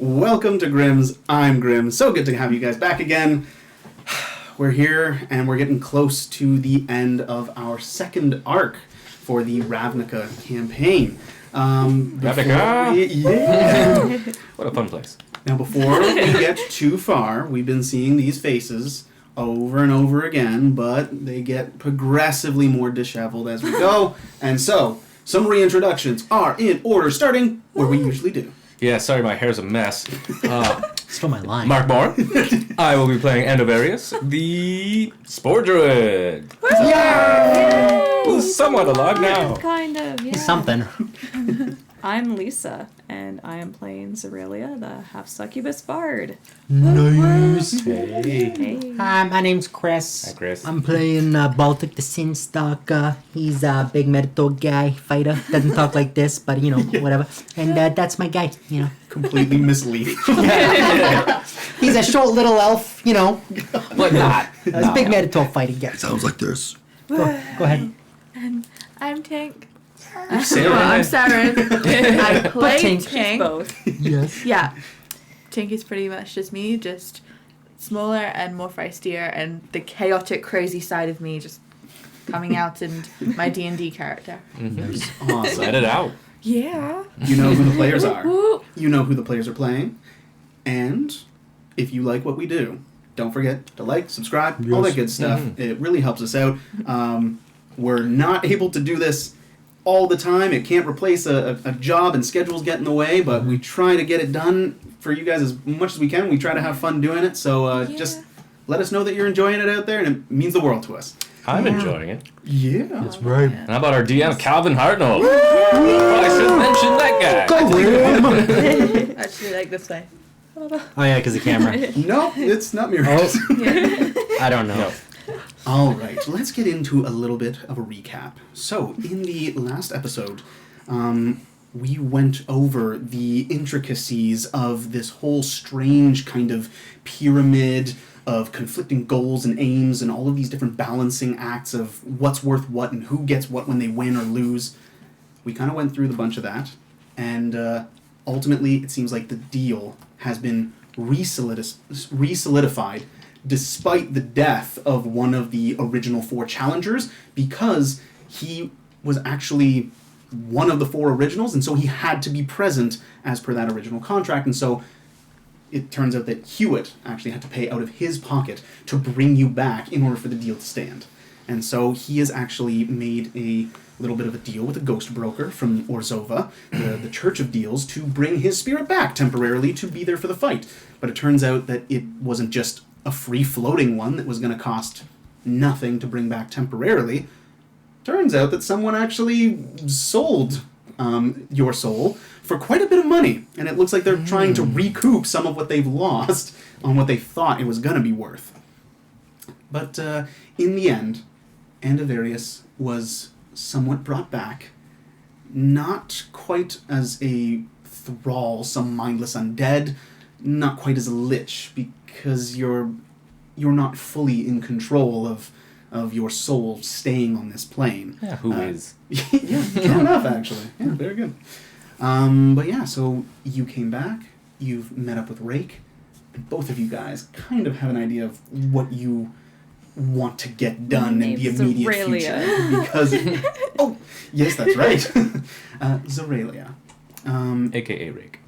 Welcome to Grimm's. I'm Grimm. So good to have you guys back again. We're here, and we're getting close to the end of our second arc for the Ravnica campaign. Ravnica! Yeah! What a fun place. Now, before we get too far, we've been seeing these faces over and over again, but they get progressively more disheveled as we go. And so, some reintroductions are in order, starting where we usually do. Yeah, sorry, my hair's a mess. Stole my line. Mark Moore. I will be playing Endovarius, the Spore Druid. Yeah! Who's somewhat alive now. Kind of, yeah. He's something. I'm Lisa, and I am playing Zorelia, the half-succubus bard. Nice. Hey. Hey. Hi, my name's Chris. Hi, Chris. I'm playing Baltic the Sin Stalker. He's a big medical guy, fighter. Doesn't talk like this, but whatever. And that's my guy, Completely misleading. He's a short little elf, But not. A big medical fighter guy. Sounds like this. Go ahead. And I'm Tank. Sarah. I'm Saren. I play Tank. Tank. Both. Yes. Yeah. Tank is pretty much just me, just smaller and more feistier, and the chaotic, crazy side of me just coming out in my D&D character. Mm-hmm. Awesome. Let it out. Yeah. You know who the players are. Woo. You know who the players are playing. And if you like what we do, don't forget to like, subscribe, all that good stuff. Mhm. It really helps us out. We're not able to do this all the time. It can't replace a job, and schedules get in the way, but we try to get it done for you guys as much as we can. We try to have fun doing it, so just let us know that you're enjoying it out there, and it means the world to us. I'm enjoying it. Yeah. That's right. And how about our DM, Calvin Hartnell? Oh, I should mention that guy. Go, Grimm. Actually, like this way. Oh, yeah, because the camera. No, it's not mirrors. I don't know. No. All right, let's get into a little bit of a recap. So, in the last episode, we went over the intricacies of this whole strange kind of pyramid of conflicting goals and aims and all of these different balancing acts of what's worth what and who gets what when they win or lose. We kind of went through the bunch of that, and ultimately it seems like the deal has been re-solidified despite the death of one of the original four challengers, because he was actually one of the four originals, and so he had to be present as per that original contract, and so it turns out that Hewitt actually had to pay out of his pocket to bring you back in order for the deal to stand. And so he has actually made a little bit of a deal with a ghost broker from Orzova, the Church of Deals, to bring his spirit back temporarily to be there for the fight. But it turns out that it wasn't just a free-floating one that was going to cost nothing to bring back temporarily. Turns out that someone actually sold your soul for quite a bit of money, and it looks like they're trying to recoup some of what they've lost on what they thought it was going to be worth. But in the end, Endovarius was somewhat brought back, not quite as a thrall, some mindless undead, not quite as a lich, because you're not fully in control of your soul staying on this plane. Yeah, who is? Yeah, true enough, actually. Yeah, very good. But yeah, so you came back, you've met up with Rake, and both of you guys kind of have an idea of what you want to get done in the immediate future. Because, oh, yes, that's right. Zorelia. A.K.A. Rick.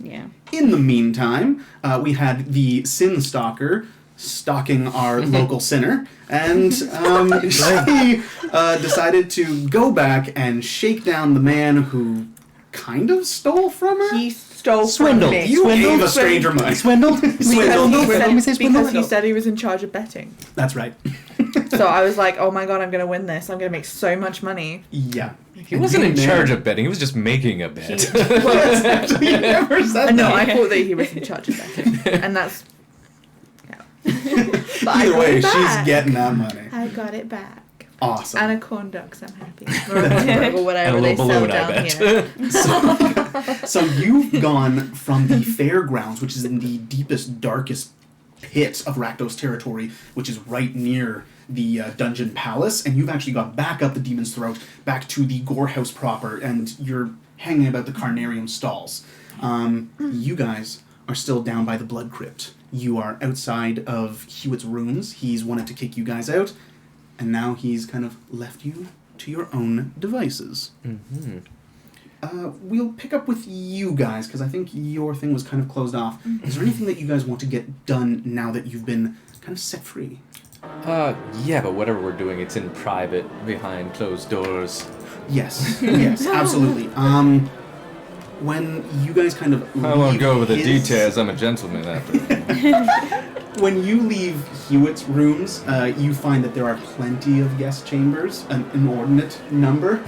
Yeah. In the meantime, we had the Sin Stalker stalking our local sinner, and she decided to go back and shake down the man who kind of stole from her. He stole Swindled. from me. You gave a stranger money. Swindled? Swindled. Let me say swindled. Because he said he was in charge of betting. That's right. So I was like, oh my god, I'm going to win this. I'm going to make so much money. Yeah. He wasn't in charge of betting. He was just making a bet. Well, actually, you never said No, that. I thought that he was in charge of betting. And that's... Yeah. But I Either got way, it she's back. getting that money. I got it back. Awesome. And a corn dog, so I'm happy. Or a corn dog or whatever And a they little sell balloon, I down bet. here. So you've gone from the fairgrounds, which is in the deepest, darkest pit of Rakdos territory, which is right near the dungeon palace, and you've actually got back up the demon's throat, back to the gore house proper, and you're hanging about the carnarium stalls. You guys are still down by the blood crypt. You are outside of Hewitt's rooms. He's wanted to kick you guys out, and now he's kind of left you to your own devices. Mm-hmm. We'll pick up with you guys, because I think your thing was kind of closed off. Is there anything that you guys want to get done now that you've been kind of set free? Yeah, but whatever we're doing, it's in private, behind closed doors. Yes, yes, absolutely. When you guys kind of I won't go over the his- details, I'm a gentleman after. When you leave Hewitt's rooms, you find that there are plenty of guest chambers, an inordinate number.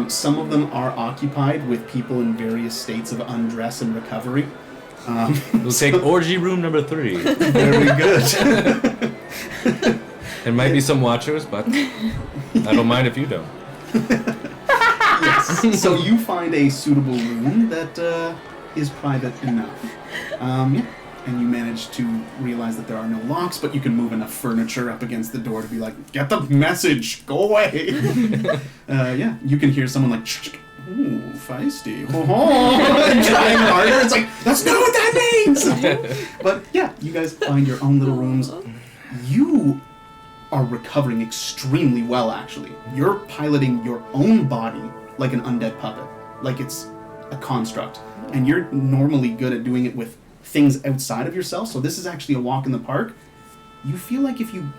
Some of them are occupied with people in various states of undress and recovery. We'll take orgy room number 3. Very good. There might be some watchers, but I don't mind if you don't. Yes. So you find a suitable room that is private enough. Yeah. And you manage to realize that there are no locks, but you can move enough furniture up against the door to be like, get the message, go away. Yeah, you can hear someone like, ooh, feisty. And trying harder. It's like, that's not what that means. But yeah, you guys find your own little rooms. You are recovering extremely well, actually. You're piloting your own body like an undead puppet, like it's a construct. And you're normally good at doing it with things outside of yourself, so this is actually a walk in the park. You feel like you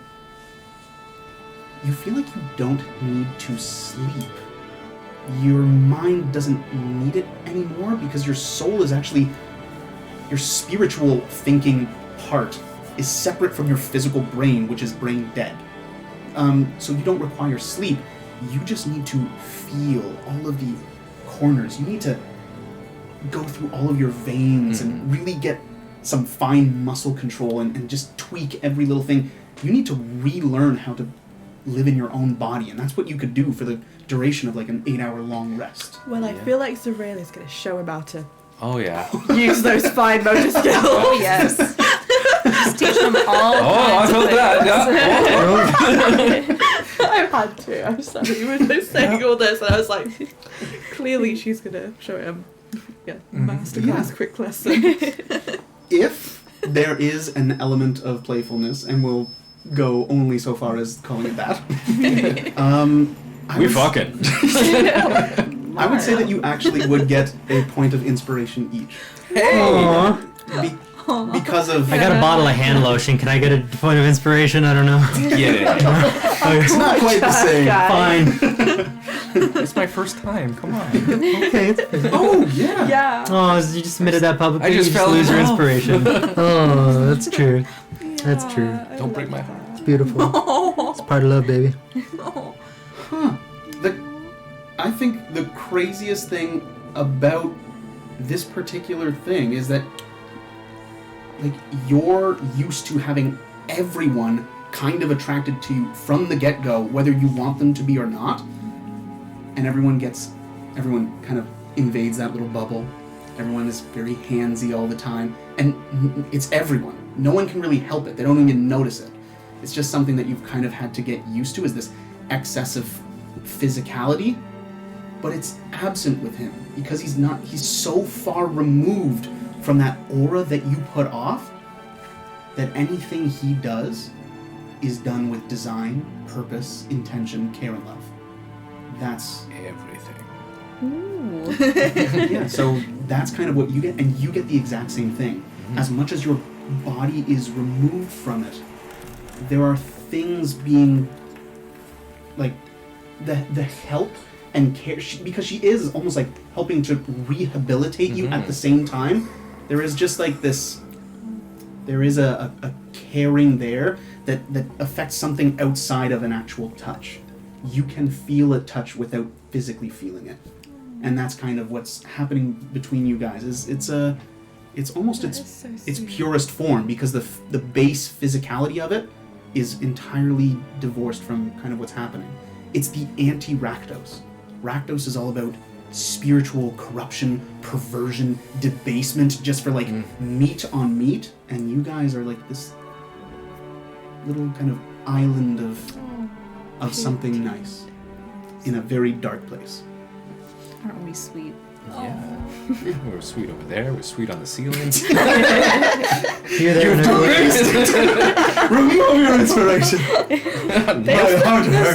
don't need to sleep. Your mind doesn't need it anymore because your soul is actually, your spiritual thinking part is separate from your physical brain, which is brain dead. So you don't require sleep. You just need to feel all of the corners. You need to go through all of your veins and really get some fine muscle control and just tweak every little thing. You need to relearn how to live in your own body, and that's what you could do for the duration of like an 8-hour-long rest. Well, I feel like Zarelia's going to show him how to Oh, yeah. use those fine motor skills. Oh, yes. Just teach them all. Oh, I felt that, yeah. I had to. I'm sorry. You were just saying all this, and I was like, clearly she's going to show him. Yeah, masterclass, quick lesson. If there is an element of playfulness, and we'll go only so far as calling it that, We fucking. I would say that you actually would get a point of inspiration each. Aww. Because of... I got a bottle of hand lotion. Can I get a point of inspiration? I don't know. Yeah. It's not quite the same. Fine. It's my first time, come on. Okay. Oh, yeah. Yeah. Oh, you just submitted that publicly. I just you fell lose your in love. inspiration. Oh, that's true. That's true. Don't break my heart. It's beautiful. It's part of love, baby. Huh. I think the craziest thing about this particular thing is that, like, you're used to having everyone kind of attracted to you from the get-go, whether you want them to be or not. And everyone kind of invades that little bubble. Everyone is very handsy all the time. And it's everyone. No one can really help it. They don't even notice it. It's just something that you've kind of had to get used to, is this excessive physicality. But it's absent with him because he's so far removed from that aura that you put off that anything he does is done with design, purpose, intention, care, and love. That's Everything. Ooh. yeah, so that's kind of what you get, and you get the exact same thing. As much as your body is removed from it, there are things being, like, the help and care, because she is almost like helping to rehabilitate you at the same time. There is just like this, there is a caring there that affects something outside of an actual touch. You can feel a touch without physically feeling it. And that's kind of what's happening between you guys. It's almost its purest form, because the base physicality of it is entirely divorced from kind of what's happening. It's the anti-Rakdos. Rakdos is all about spiritual corruption, perversion, debasement, just for like meat on meat, and you guys are like this little kind of island of something nice in a very dark place. Aren't we sweet? Yeah. We were sweet over there. We were sweet on the ceiling. Here, there, and everywhere. Remove your inspiration. They're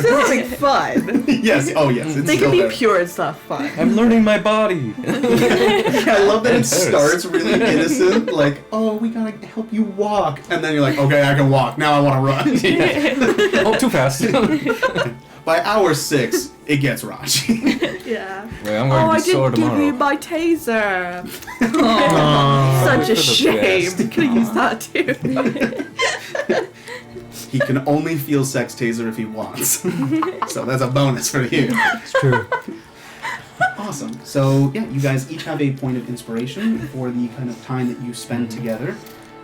still having fun. Yes. Oh, yes. It's They still can be there. pure and stuff fun. I'm learning my body. I love that it It hurts. starts really innocent, like, oh, we gotta help you walk. And then you're like, okay, I can walk. Now I want to run. Oh, too fast. By hour 6, it gets raunchy. Yeah. Wait, I'm going to I be sore didn't give tomorrow. you my taser. Aw. Such a For the shame. best. Could have used that too. He can only feel sex taser if he wants. So that's a bonus for you. It's true. Awesome. So, yeah, you guys each have a point of inspiration for the kind of time that you spend together.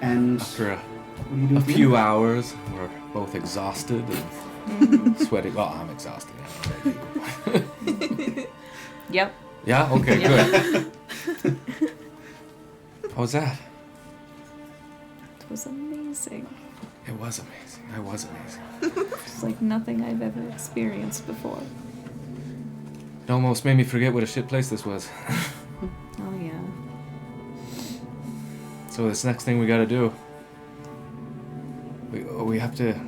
And After what do you do a at the few end? hours, we're both exhausted and sweating. Well, I'm exhausted. I don't know about you. Yep. Yeah? Okay, good. How was that? It was amazing. It was amazing. I was amazing. It's like nothing I've ever experienced before. It almost made me forget what a shit place this was. Oh yeah. So this next thing we gotta do, we have to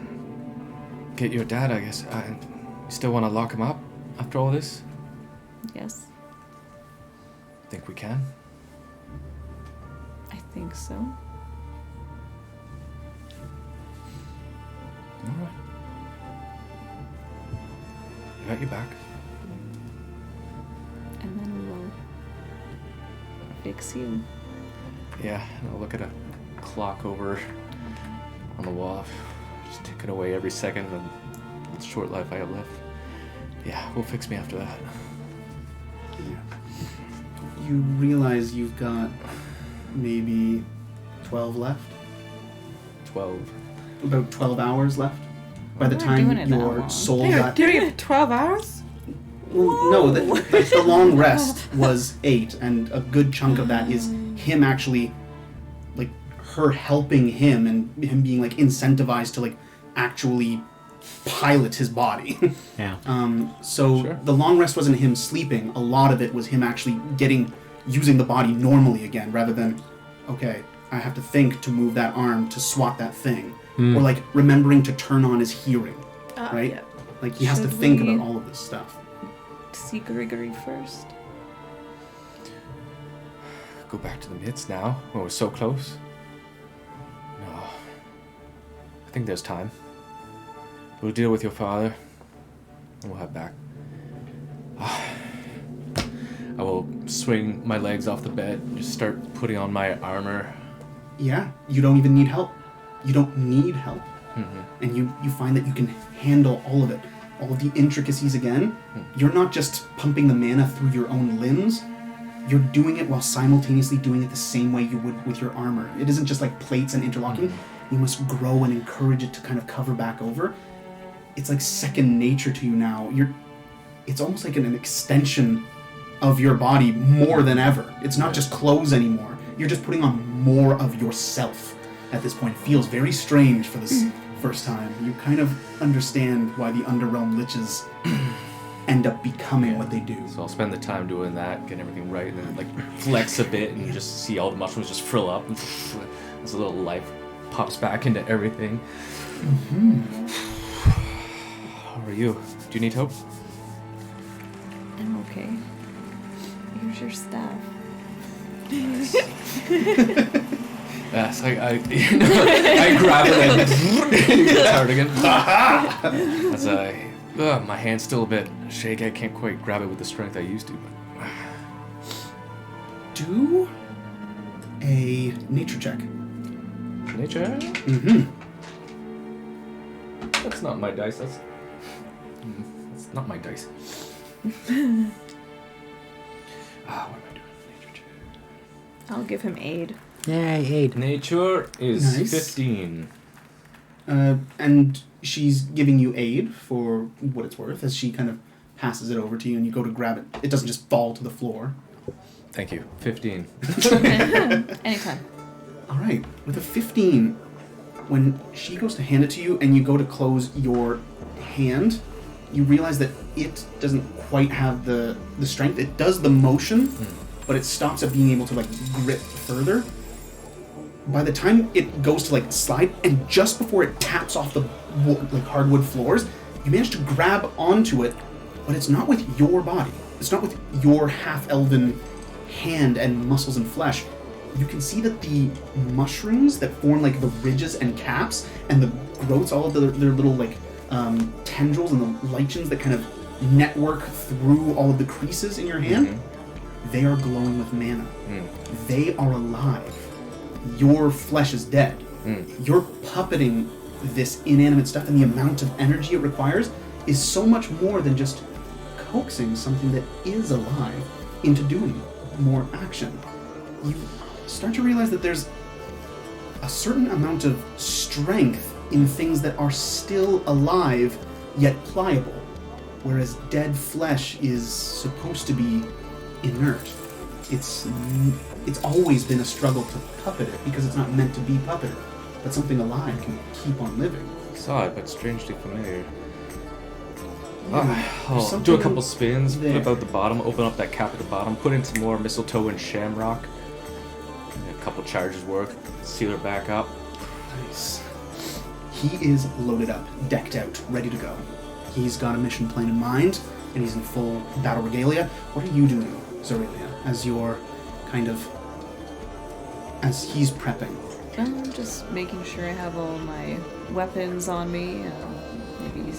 get your dad, I guess. You still want to lock him up after all this? Yes, Think we can? I think so. Alright. You got your back. And then we will fix you. Yeah, and I'll look at a clock over on the wall, just ticking away every second of the short life I have left. Yeah, will fix me after that. You realize you've got maybe 12 left? 12. About 12 hours left? By the We're time doing it that your long. soul They were got... doing it for 12 hours? Well, no, the long rest was 8, and a good chunk of that is him actually, like, her helping him and him being, like, incentivized to, like, actually pilot his body. Yeah. So Sure. the long rest wasn't him sleeping. A lot of it was him actually using the body normally again, rather than, okay, I have to think to move that arm to swat that thing. Or, like, remembering to turn on his hearing, right? Yeah. Like, he has to Should think we- about all of this stuff. See Grigory first. Go back to the midst now, when we're so close? No. I think there's time. We'll deal with your father, and we'll head back. I will swing my legs off the bed, just start putting on my armor. Yeah, you don't even need help. You don't need help. Mm-hmm. And you find that you can handle all of it. All of the intricacies again. You're not just pumping the mana through your own limbs. You're doing it while simultaneously doing it the same way you would with your armor. It isn't just like plates and interlocking. You must grow and encourage it to kind of cover back over. It's like second nature to you now. It's almost like an extension of your body more than ever. It's not just clothes anymore. You're just putting on more of yourself at this point. It feels very strange for this first time. You kind of understand why the Underrealm Liches end up becoming what they do. So I'll spend the time doing that, get everything right, and then like flex a bit and you just see all the mushrooms just frill up and as a little life pops back into everything. How are you? Do you need help? I'm okay. Here's your staff. Yes, I grab it and start again. As my hand's still a bit shaky, I can't quite grab it with the strength I used to. But Do a nature check. nature? Mm-hmm. That's not my dice. That's not my dice. What am I doing? Nature check. I'll give him aid. Yay, aid. Nature is Nice. 15. And she's giving you aid for what it's worth as she kind of passes it over to you and you go to grab it. It doesn't just fall to the floor. Thank you. 15. Anytime. All right, with a 15, when she goes to hand it to you and you go to close your hand, you realize that it doesn't quite have the strength. It does the motion, but it stops at being able to like grip further. By the time it goes to like slide, and just before it taps off the like hardwood floors, you manage to grab onto it, but it's not with your body. It's not with your half-elven hand and muscles and flesh. You can see that the mushrooms that form like the ridges and caps, and the growths, all of their little like tendrils and the lichens that kind of network through all of the creases in your hand, they are glowing with mana. They are alive. Your flesh is dead. You're puppeting this inanimate stuff, and the amount of energy it requires is so much more than just coaxing something that is alive into doing more action. You start to realize that there's a certain amount of strength in things that are still alive yet pliable, whereas dead flesh is supposed to be inert. It's always been a struggle to puppet it because it's not meant to be puppeted, but something alive can keep on living. Saw it, but strangely familiar. Yeah, I'll there's do a something couple spins, there. flip out the bottom, open up that cap at the bottom, put in some more mistletoe and shamrock. A couple charges worth, seal her back up. Nice. He is loaded up, decked out, ready to go. He's got a mission plan in mind, and he's in full battle regalia. What are you doing, Zorelia, as you're as he's prepping? I'm just making sure I have all my weapons on me. Maybe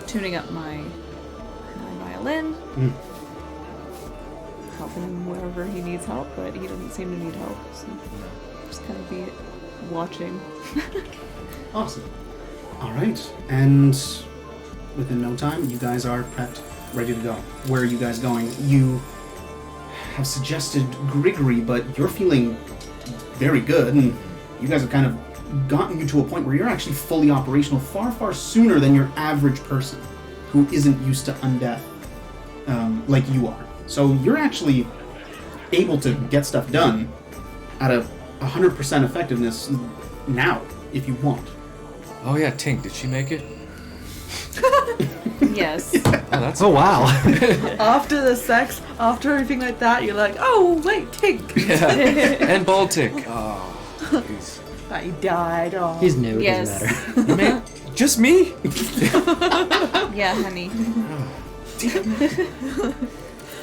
tuning up my violin. Helping him wherever he needs help, but he doesn't seem to need help. So just kind of be watching. Awesome. All right, and within no time, you guys are prepped, ready to go. Where are you guys going? You have suggested Grigory, but you're feeling very good, and you guys have kind of gotten you to a point where you're actually fully operational far, far sooner than your average person who isn't used to undeath like you are. So you're actually able to get stuff done at a 100% effectiveness now, if you want. Oh yeah, Tink, did she make it? Yes. That's Oh wow. After the sex, after everything like that, you're like, oh wait, Tink. Yeah. And Baltic. Oh, jeez. That he died. Oh. He's new. It Yes. doesn't matter. Man, just me? Yeah, honey.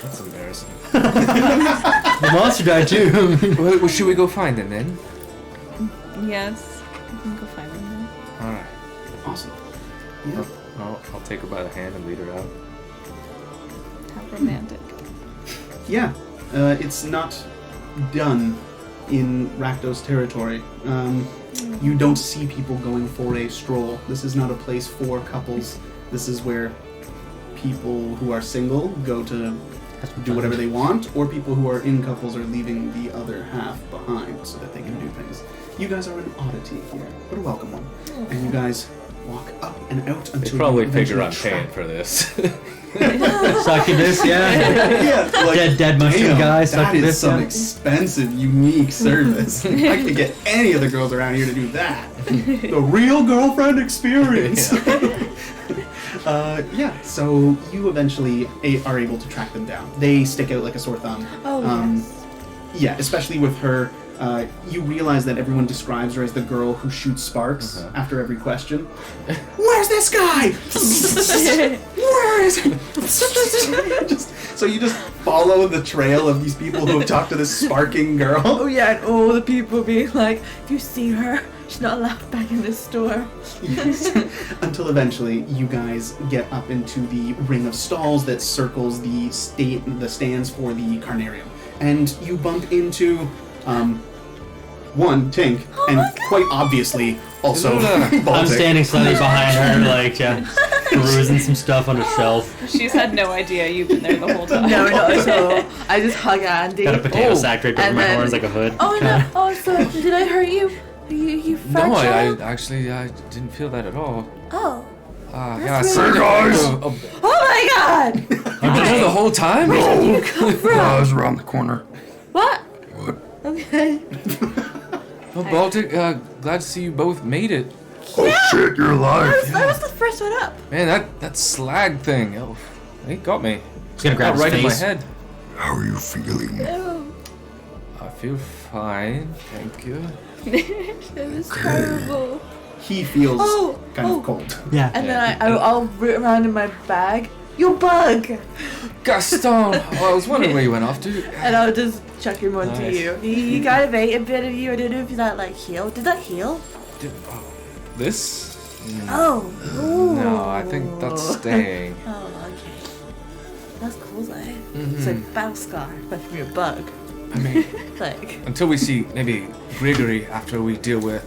That's embarrassing. The monster died too. What should we go find him then? Yes. You can go find him now. Alright. Awesome. Yeah. I'll take her by the hand and lead her out. How romantic. Yeah, it's not done in Rakdos territory. You don't see people going for a stroll. This is not a place for couples. This is where people who are single go to do whatever they want, or people who are in couples are leaving the other half behind so that they can do things. You guys are an oddity here, but a welcome one. And you guys walk up and out until They probably you figure eventually I'm paying track- for this. Succubus, yeah. Yeah, like, Dead mushroom damn, guy, that succubus, is some yeah. expensive, unique service. I could get any of the girls around here to do that. The real girlfriend experience. Yeah, so you eventually are able to track them down. They stick out like a sore thumb. Oh, yes. Yeah, especially with her. You realize that everyone describes her as the girl who shoots sparks after every question. Where's this guy? Where is he? So you just follow the trail of these people who have talked to this sparking girl. Oh yeah, and all the people being like, if you see her, she's not allowed back in this store. Yes. Until eventually you guys get up into the ring of stalls that circles the stands for the carnarium. And you bump into one, Tink, and quite obviously also I'm Baltic. standing slightly behind her, like perusing some stuff on a shelf. She's had no idea you've been there the whole time. No, not at all. I just hug Andy. Got a potato sack draped over and my then- horns like a hood. Oh no! Oh, so did I hurt you? You No, fragile? I actually I didn't feel that at all. Oh. Yeah, That's so really guys! Oh my God! I've been there the whole time? Where did you come from? I was around the corner. What? Okay. Well, Baltic, glad to see you both made it. Oh shit, you're alive. I was the first one up. Man, that slag thing, it got me. He's gonna grab Got his right in my face. head. How are you feeling? I feel fine, thank you. It was terrible. He feels Oh, kind oh. of cold. Yeah. And then I'll root around in my bag. Your bug! Gaston! Oh, I was wondering where you went off to. And I'll just chuck him onto Nice. you. You got a bit of you. I don't know if that like healed. Did that heal? This? Oh. Ooh. No, I think that's staying. Oh, okay. That's cool though. Mhm. It's like battle scar, but from your bug. I mean, Like, until we see maybe Gregory after we deal with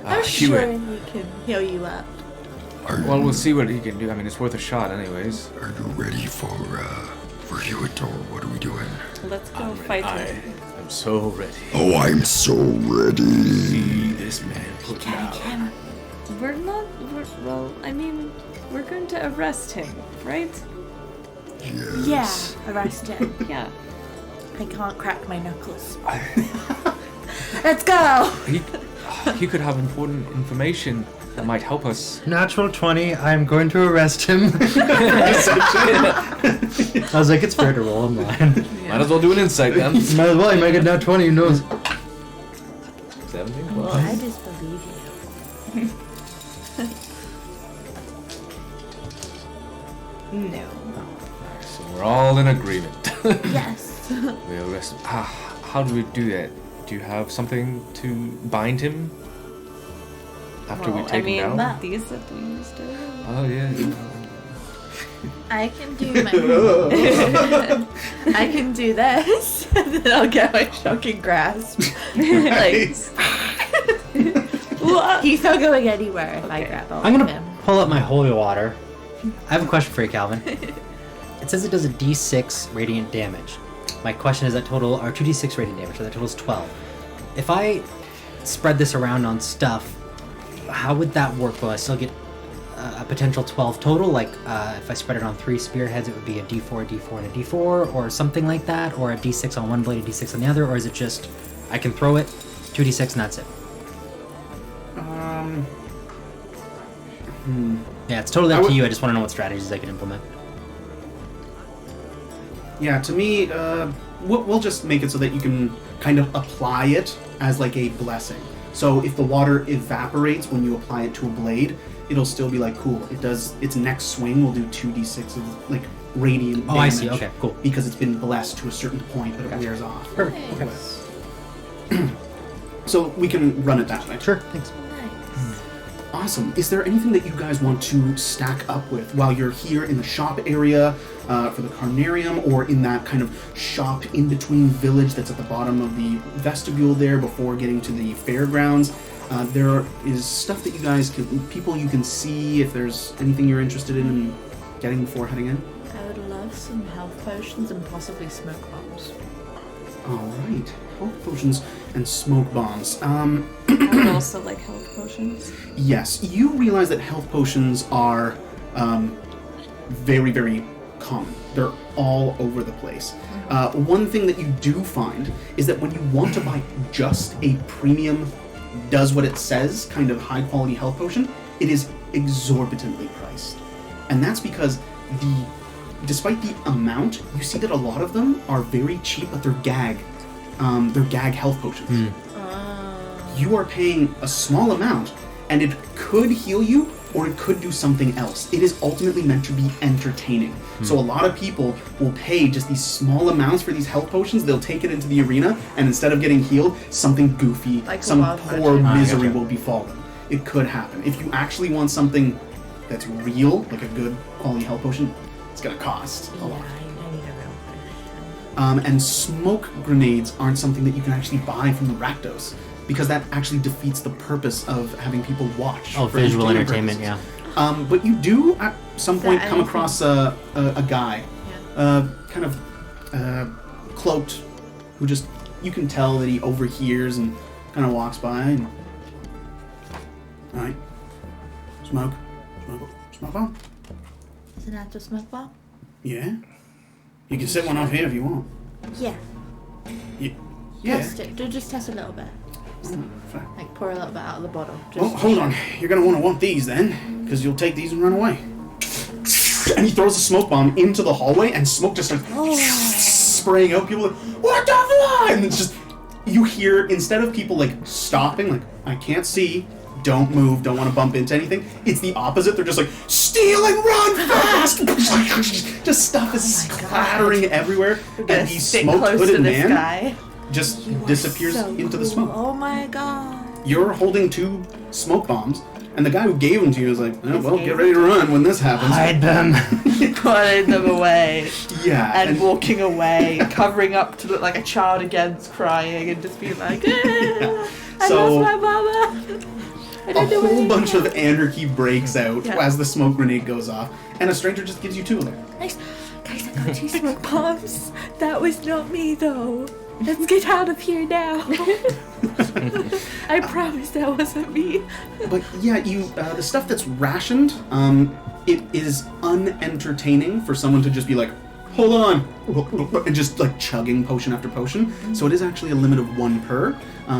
I'm sure Hewitt. he can heal you up. Well, we'll see what he can do. I mean, it's worth a shot, anyways. Are you ready for Hewitt, or what are we doing? Let's go fight him. I'm so ready. Oh, I'm so ready. See this man put down. We're not. Well, I mean, we're going to arrest him, right? Yes. Yeah, arrest him. Yeah. I can't crack my knuckles. Let's go! He could have important information that might help us. Natural 20, I'm going to arrest him. I was like, it's fair to roll on mine. Might as well do an insight then. Might as well, he might get nat 20, who knows? 17. Well, I just believe you. No. So we're all in agreement. Yes. We arrest him. How do we do that? Do you have something to bind him? After we Well, take him down? these that we used to. Oh yeah. I can do my. I can do this, and then I'll get my shocking grasp. Like, he's not going anywhere if I grab hold I'm of gonna him. pull up my holy water. I have a question for you, Calvin. It says it does a d6 radiant damage. My question is that total, or 2d6 radiant damage, so that totals 12. If I spread this around on stuff, how would that work? Will I still get a potential 12 total? Like, if I spread it on 3 spearheads, it would be a d4, a d4, and a d4, or something like that? Or a d6 on one blade, a d6 on the other? Or is it just, I can throw it, 2d6, and that's it? Yeah, it's totally up to you. I just want to know what strategies I can implement. Yeah, to me, we'll just make it so that you can kind of apply it as like a blessing. So if the water evaporates when you apply it to a blade, it'll still be like, cool. It does its next swing will do 2d6 of like radiant damage. Oh, I see. Okay, cool. Because it's been blessed to a certain point, but it wears off. Perfect. Okay. So we can run it that way. Sure, thanks. Awesome. Is there anything that you guys want to stack up with while you're here in the shop area for the Carnarium, or in that kind of shop in between village that's at the bottom of the vestibule there before getting to the fairgrounds? There is stuff that you guys can, people you can see if there's anything you're interested in getting before heading in. I would love some health potions and possibly smoke bombs. All right. Health potions and smoke bombs. I would also like health potions. Yes, you realize that health potions are very, very common. They're all over the place. One thing that you do find is that when you want to buy just a premium, does what it says, kind of high quality health potion, it is exorbitantly priced. And that's because despite the amount, you see that a lot of them are very cheap, but they're gag health potions. You are paying a small amount, and it could heal you, or it could do something else. It is ultimately meant to be entertaining. So a lot of people will pay just these small amounts for these health potions. They'll take it into the arena, and instead of getting healed, something goofy, Like some a wild poor magic. misery gotcha. will befall them. It could happen. If you actually want something that's real, like a good quality health potion, it's gonna cost a Yeah, lot. I need a real potion. And smoke grenades aren't something that you can actually buy from the Rakdos, because that actually defeats the purpose of having people watch. Oh, for visual entertainment, purposes. yeah. But you do at some Is that point come anything? across a guy, Yeah. kind of cloaked, who just, you can tell that he overhears and kind of walks by and, all right, smoke bomb? Is it not just smoke bomb? Yeah. You can set one off here if you want. Yeah. Yeah. Test it. Just test a little bit. Fair. Like pour a little bit out of the bottle. Just Well, hold on. You're gonna want these then, because you'll take these and run away. And he throws a smoke bomb into the hallway, and smoke just starts spraying out. People are like, what the fuck? And it's just, you hear, instead of people like stopping, like, I can't see, don't move, don't want to bump into anything, it's the opposite. They're just like, steal and run fast! Just stuff is clattering everywhere. And the Stick smoke close to hooded this man guy. just disappears into the smoke. Oh my god. You're holding 2 smoke bombs, and the guy who gave them to you is like, oh, well, get ready to run when this happens. Hide them. Putting them away. Yeah. And walking away, covering up to look like a child again, crying, and just being like, I So- lost my mama. I a don't know whole where bunch they of anarchy breaks out Yeah. as the smoke grenade goes off, and a stranger just gives you 2 of them. Guys, I got 2 smoke bombs. That was not me, though. Let's get out of here now. I promise that wasn't me. But yeah, you the stuff that's rationed, it is unentertaining for someone to just be like, hold on, and just like chugging potion after potion. So it is actually a limit of 1 per.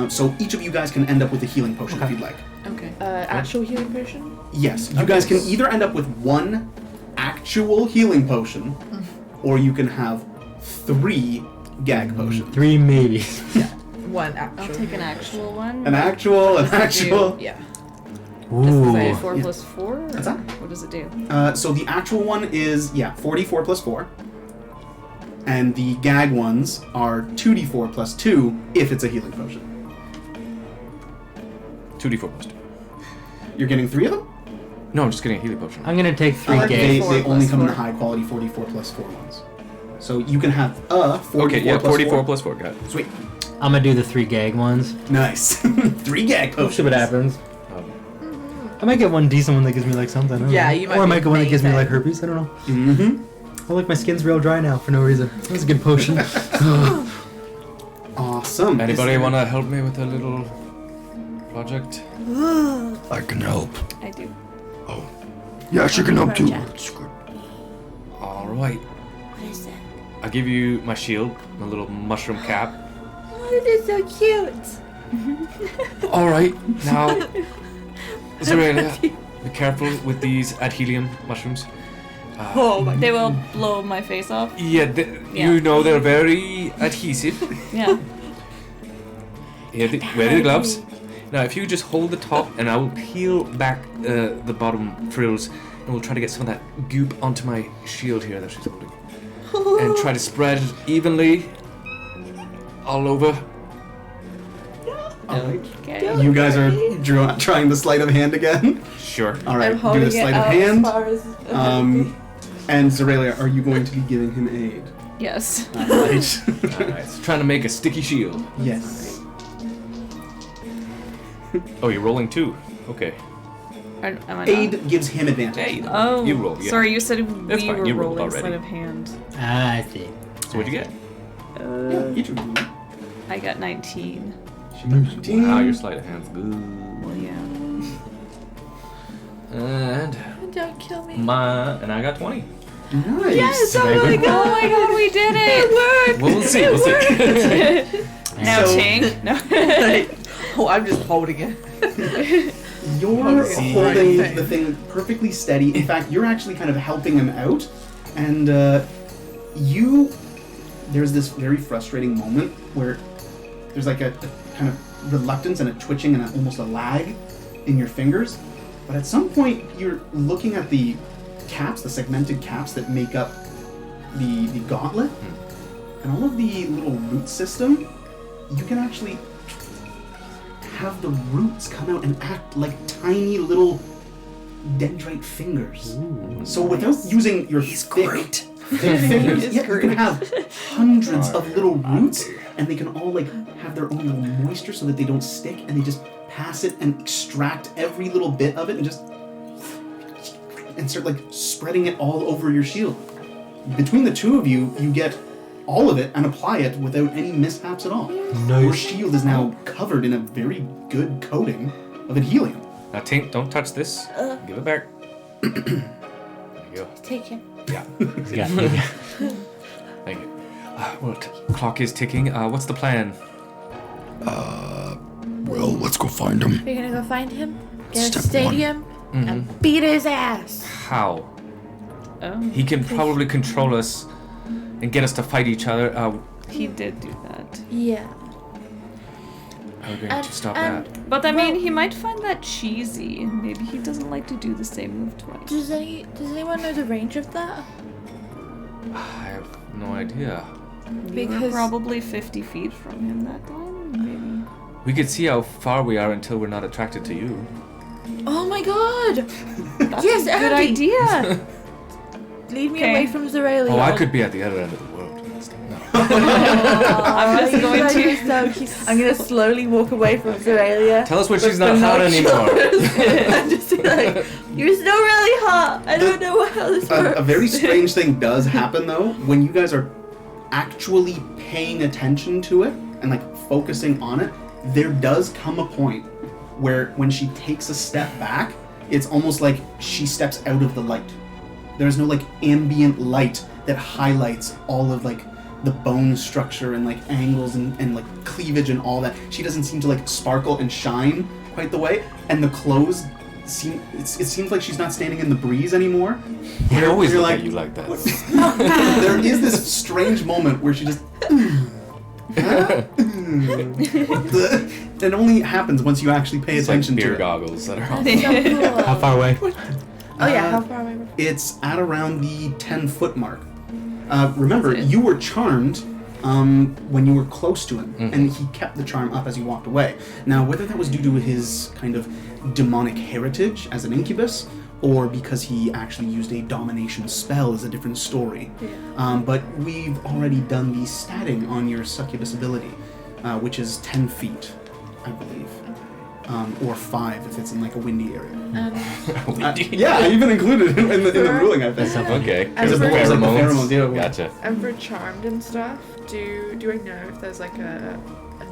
So each of you guys can end up with a healing potion if you'd like. Okay. Actual healing potion? Yes, you guys can either end up with 1 actual healing potion, or you can have 3 gag potions. 3 maybe. 1 actual. I'll take an actual one. An actual. Yeah. Ooh. Say 4 Yeah. plus 4? What's that? What does it do? So the actual one is 4d4 plus 4, and the gag ones are 2d4 plus 2 if it's a healing potion. 2d4 plus 2. You're getting 3 of them. No, I'm just getting a healing potion. I'm gonna take 3 They, gags. they 4 only plus come in the 4. high quality 4d4 plus 4 ones. So you can have a 44 Okay, yeah, plus 44 4. plus 4, got it. Sweet. I'm gonna do the 3 gag ones. Nice. 3 gag We'll potions. see what happens. I might get one decent one that gives me like something. I don't Yeah, know. you might Or I be might get one that gives me amazing. like herpes. I don't know. Mm-hmm. Oh, look, my skin's real dry now for no reason. That was a good potion. Awesome. Anybody want to help me with a little project? I can help. I do. Oh. Yeah, she can help too. Project. It's good. All right. What is that? I'll give you my shield, my little mushroom cap. Oh, it is so cute. All right, now, Zoralia, be careful with these adhelium mushrooms. Oh my They will blow my face off. Yeah, Yeah. you know they're very adhesive. Yeah. Here, wear the gloves. Now, if you just hold the top, and I will peel back the bottom frills, and we'll try to get some of that goop onto my shield here that she's holding, and try to spread it evenly all over. Okay. You guys are trying the sleight of hand again. Sure. All right, I'm do holding the it sleight of out hand. as far as And Zoralia, are you going to be giving him aid? Yes. All right. Alright, so trying to make a sticky shield. Yes. Oh, you're rolling 2. Okay. Am I not? Aid gives him advantage. Hey, Oh. you roll. Yeah. Sorry, you said That's we fine, were you rolled rolling already. sleight of hand. Ah, I see. So what'd you get? Yeah, each of you. I got 19. She got 19. Wow, your sleight of hand's good. Well, yeah. And Don't kill me. and I got 20. Nice. Yes, oh Very my good. god. Oh my god, we did it! Well, we'll see. We'll see. Now So- Tink. No. Oh, I'm just holding it. You're See. holding Right. the thing perfectly steady. In fact, you're actually kind of helping him out. And there's this very frustrating moment where there's like a kind of reluctance and a twitching and almost a lag in your fingers. But at some point, you're looking at the caps, the segmented caps that make up the gauntlet, and all of the little root system, you can actually have the roots come out and act like tiny little dendrite fingers. So without using your thick fingers, It's yeah, you great. can have hundreds of little roots, and they can all like have their own little moisture so that they don't stick, and they just pass it and extract every little bit of it and just start like spreading it all over your shield. Between the 2 of you, you get all of it and apply it without any mishaps at all. Nice. Your shield is now covered in a very good coating of adhelium. Now, Tink, don't touch this. Give it back. There you go. Take it. Yeah. Yeah. Thank you. Well, clock is ticking. What's the plan? Well, let's go find him. We're gonna go find him, get Step a stadium, and beat his ass. How? Oh. He can probably control us and get us to fight each other, He did do that. Yeah. how are we going to stop that? But I mean, he might find that cheesy. Maybe he doesn't like to do the same move twice. Does anyone know the range of that? I have no idea. We were probably 50 feet from him that time, maybe. We could see how far we are until we're not attracted to you. Oh my god! That's Yes, a good Andy. idea. Lead me Okay. away from Zoralia. Oh, I could be at the other end of the world. No. I'm just going to. I'm gonna slowly walk away from Zoralia. Tell us when she's not hot anymore. I'm just like, you're still really hot. I don't know how this works. A very strange thing does happen though when you guys are actually paying attention to it and like focusing on it. There does come a point where when she takes a step back, it's almost like she steps out of the light. There's no like ambient light that highlights all of like the bone structure and like angles and like cleavage and all that. She doesn't seem to like sparkle and shine quite the way, and the clothes it seems like she's not standing in the breeze anymore. I always You're look at you like that. There is this strange moment where she just it only happens once you actually pay It's like attention beer to it. goggles that are on. So cool. How far away? Oh yeah, how far away? It's at around the 10-foot mark. Remember, That's it. you were charmed when you were close to him, Mhm. and he kept the charm up as you walked away. Now, whether that was due to his kind of demonic heritage as an incubus, or because he actually used a domination spell is a different story. But we've already done the statting on your succubus ability, which is 10 feet, I believe. Or 5 if it's in like a windy area. Yeah, I even included it in the ruling, I think. Okay. And There's for- pheromones. yeah. Gotcha. And for charmed and stuff, do I know if there's like a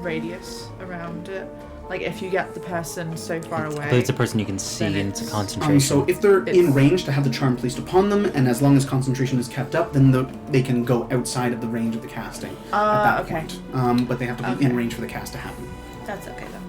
radius around it? Like if you get the person so far I believe away. it's a person you can see Then and it's a it's- concentration. So if they're in It's- range to have the charm placed upon them, and as long as concentration is kept up, then they can go outside of the range of the casting at that Okay. point. But they have to be in Okay. range for the cast to happen. That's okay then.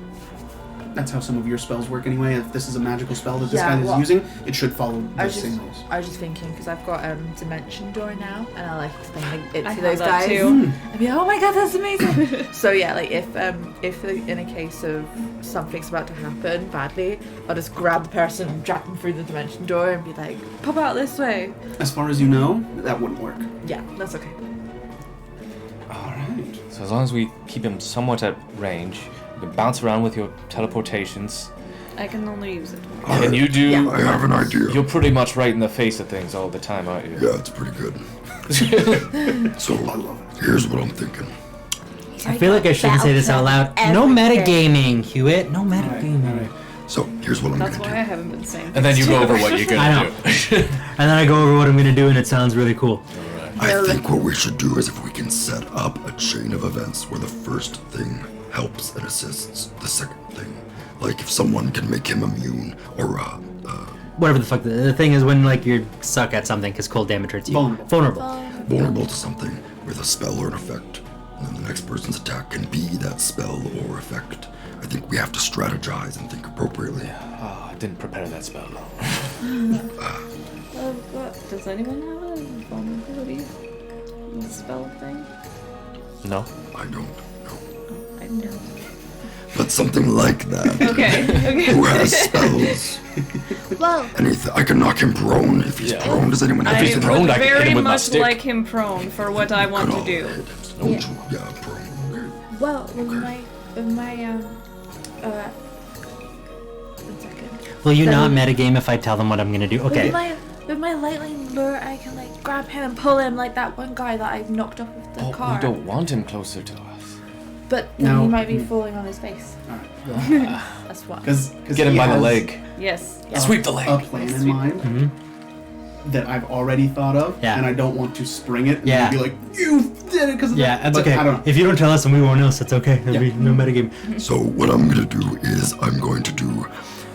That's how some of your spells work anyway. If this is a magical spell that this Yeah, guy is well, using, it should follow I the was same just, rules. I was just thinking because I've got Dimension Door now, and I like explaining it I to have those that guys. too. I'd be like, oh my god, that's amazing. So yeah, like if in a case of something's about to happen badly, I'll just grab the person and drag them through the Dimension Door and be like, pop out this way. As far as you know, that wouldn't work. Yeah, that's okay. Alright. So as long as we keep him somewhat at range, you can bounce around with your teleportations. I can only use it once. And you do. Yeah. I have an idea. You're pretty much right in the face of things all the time, aren't you? Yeah, it's pretty good. So, here's what I'm thinking. I feel like I shouldn't say this out loud. No metagaming, Hewitt. No metagaming. So, here's what I'm That's gonna why do. I haven't been saying. And then you go over what you're I gonna know. do. And then I go over what I'm gonna do, and it sounds really cool. I think what we should do is if we can set up a chain of events where the first thing helps and assists the second thing. Like if someone can make him immune or Whatever the fuck. The thing is when like you suck at something because cold damage hurts you. Vulnerable. vulnerable to something with a spell or an effect, and then the next person's attack can be that spell or effect. I think we have to strategize and think appropriately. Oh, I didn't prepare that spell. Does anyone have a vulnerability spell thing? No. I don't know. I know. But something like that. Okay. Okay. Who has spells? Well, Anything. I can knock him prone if he's Yeah. prone. Does anyone have I he's anything? prone, would I can hit very him with my much stick. like him prone for what I want to do. Don't you? Yeah, prone. Okay. well, with my one second. Will you Then- not metagame if I tell them what I'm gonna do? Okay. With my lightning lure, I can like grab him and pull him like that one guy that I knocked off of the Oh, car. we don't want him closer to us. But then No. he might be falling on his face. Alright. That's why. Because Get him by the leg. Yes. Sweep the a leg. plan in mind Mhm. that I've already thought of, Yeah. and I don't want to spring it and Yeah. be like, you did it because of Yeah, that. that's But okay. I don't know. If you don't tell us and we won't know, so it's okay. There'll be no metagame. So what I'm gonna do is I'm going to do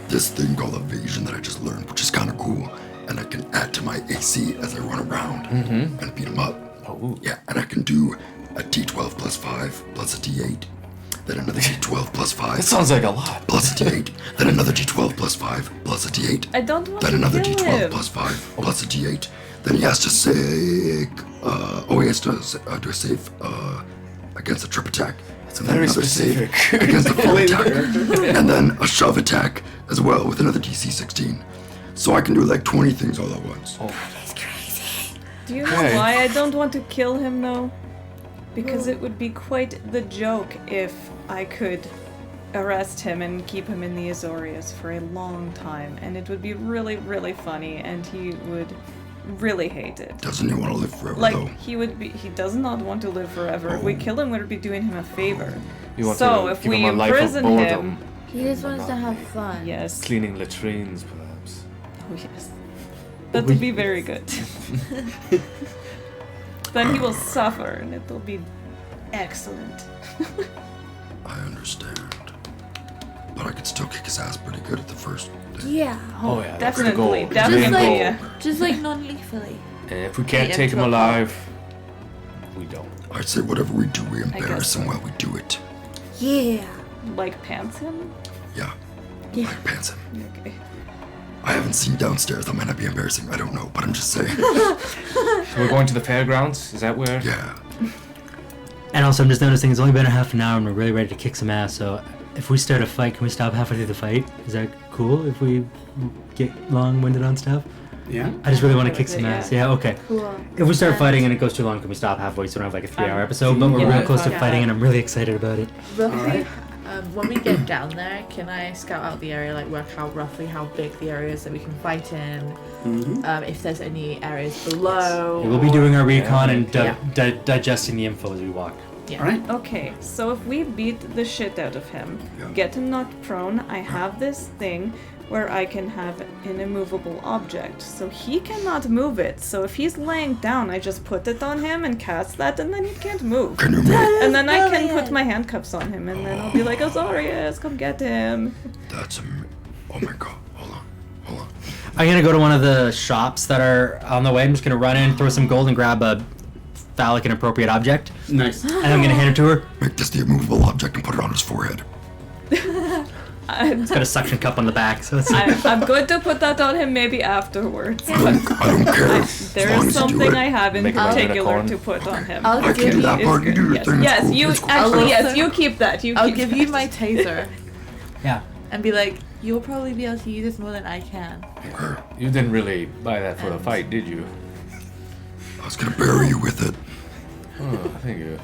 this thing called evasion that I just learned, which is kind of cool, and I can add to my AC as I run around and beat him up. Oh. Yeah, and I can do a D12 plus 5 plus a D8, then another D12 plus 5 That sounds like a lot. plus a D8, then another D12 plus 5 plus a D8, I don't want then to another kill D12 him. plus 5 plus a D8, then he has to save. He has to do a save against a trip attack. And then very another specific. save against a full attack. And then a shove attack as well with another DC 16. So I can do like 20 things all at once. Oh. Do you know Okay. why I don't want to kill him though? Because it would be quite the joke if I could arrest him and keep him in the Azorius for a long time, and it would be really, really funny, and he would really hate it. Doesn't he want to live forever Like, though? he does not want to live forever. If we kill him, we'd be doing him a favor. You want So to if give we him a life of imprison boredom. him, He just wants to have fun. yes. Cleaning latrines, perhaps. Oh, yes. That would be very good. Then he will suffer, and it will be excellent. I understand. But I could still kick his ass pretty good at the first day. Yeah. Oh yeah, that's the Definitely, goal. Just Main definitely. goal. Just like non-lethally. And if we can't Yeah, take him to a alive, we don't. I'd say whatever we do, we guess embarrass him so. while we do it. Yeah. Like pants him? Yeah. Yeah. Like pants him. Okay. I haven't seen downstairs. That might not be embarrassing. I don't know, but I'm just saying. So we're going to the fairgrounds? Is that where? Yeah. And also, I'm just noticing it's only been a half an hour and we're really ready to kick some ass. So, if we start a fight, can we stop halfway through the fight? Is that cool if we get long-winded on stuff? Yeah. I just really want to Yeah. kick some ass. Yeah, okay. Cool. If we start And fighting and it goes too long, can we stop halfway so we don't have like a 3-hour episode? But we're yeah, real close to yeah. fighting and I'm really excited about it. Roughly, Alright. when we get down there, can I scout out the area, like work out roughly how big the area is that we can fight in? If there's any areas below. We'll be doing our recon and Yeah. digesting the info as we walk. Yeah. All right. Okay, so if we beat the shit out of him, Yeah. get him knocked prone, I have this thing where I can have an immovable object. So he cannot move it. So if he's laying down, I just put it on him and cast that, and then he can't move. Can you make And then I can Brilliant. put my handcuffs on him, and then I'll be like, Azorius, come get him. that's oh my god. Hold on. I'm gonna go to one of the shops that are on the way. I'm just gonna run in, throw some gold, and grab a phallic and appropriate object. Nice. And I'm gonna hand it to her. Make this the immovable object and put it on his forehead. It's got a suction cup on the back, so it's. I'm going to put that on him maybe afterwards. I don't care. As There long is as you do something it. I have in Make him a particular unicorn. to put on him. I'll I give can do you. that Is part. You good. do your Yes, thing. yes, It's cool. you It's cool. actually, I'll yes, also- you keep that. I'll keep give that. you my taser Yeah. and be like, you'll probably be able to use this more than I can. Okay. You didn't really buy that for the fight, did you? I was gonna bury you with it. Oh, I think you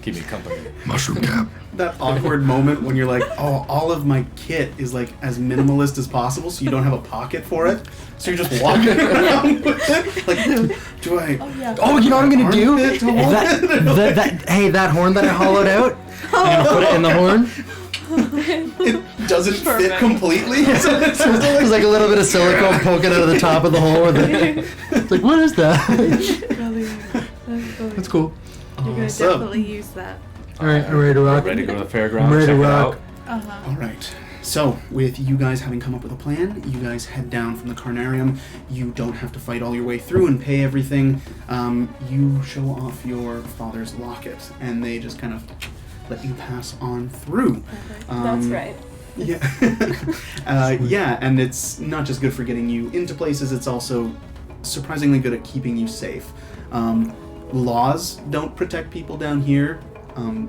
keep me company. Mushroom cap. That awkward moment when you're like, oh, all of my kit is like as minimalist as possible, so you don't have a pocket for it. So you're just walking around with it. Like, do I? Oh yeah. Oh, you know what I'm gonna do? Armpit to hold Hey, that horn that I hollowed out. I'm gonna put it in the horn. It doesn't fit Perfect. completely. So it's just like, There's like a little bit of silicone poking out of the top of the hole. It's like, what is that? That's cool. You're gonna Awesome. definitely use that. All right, I'm ready to rock. Ready to go to the fairground? I'm ready to check it rock. out? all right. So, with you guys having come up with a plan, you guys head down from the Carnarium. You don't have to fight all your way through and pay everything. You show off your father's locket, and they just kind of let you pass on through. That's right. Yeah. Yeah, and it's not just good for getting you into places, it's also surprisingly good at keeping you safe. Laws don't protect people down here.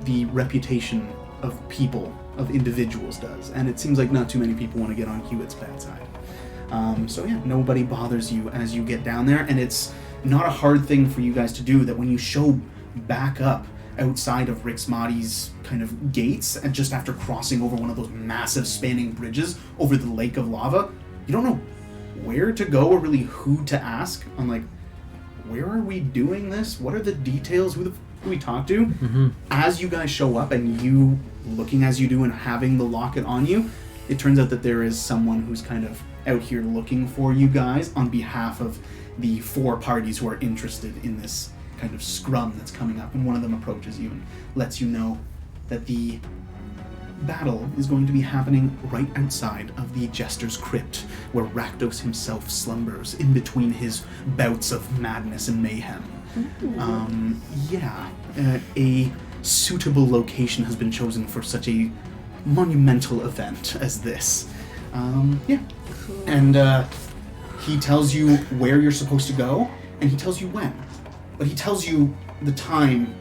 The reputation of people, of individuals does. And it seems like not too many people want to get on Hewitt's bad side. So yeah, nobody bothers you as you get down there, and it's not a hard thing for you guys to do that when you show back up outside of Rixmati's kind of gates, and just after crossing over one of those massive spanning bridges over the lake of lava, you don't know where to go or really who to ask on, like, where are we doing this? What are the details? Who we talk to? As you guys show up and you looking as you do and having the locket on you, it turns out that there is someone who's kind of out here looking for you guys on behalf of the 4 parties who are interested in this kind of scrum that's coming up, and one of them approaches you and lets you know that the battle is going to be happening right outside of the Jester's Crypt, where Rakdos himself slumbers in between his bouts of madness and mayhem. A suitable location has been chosen for such a monumental event as this. And he tells you where you're supposed to go, and he tells you when. But he tells you the time,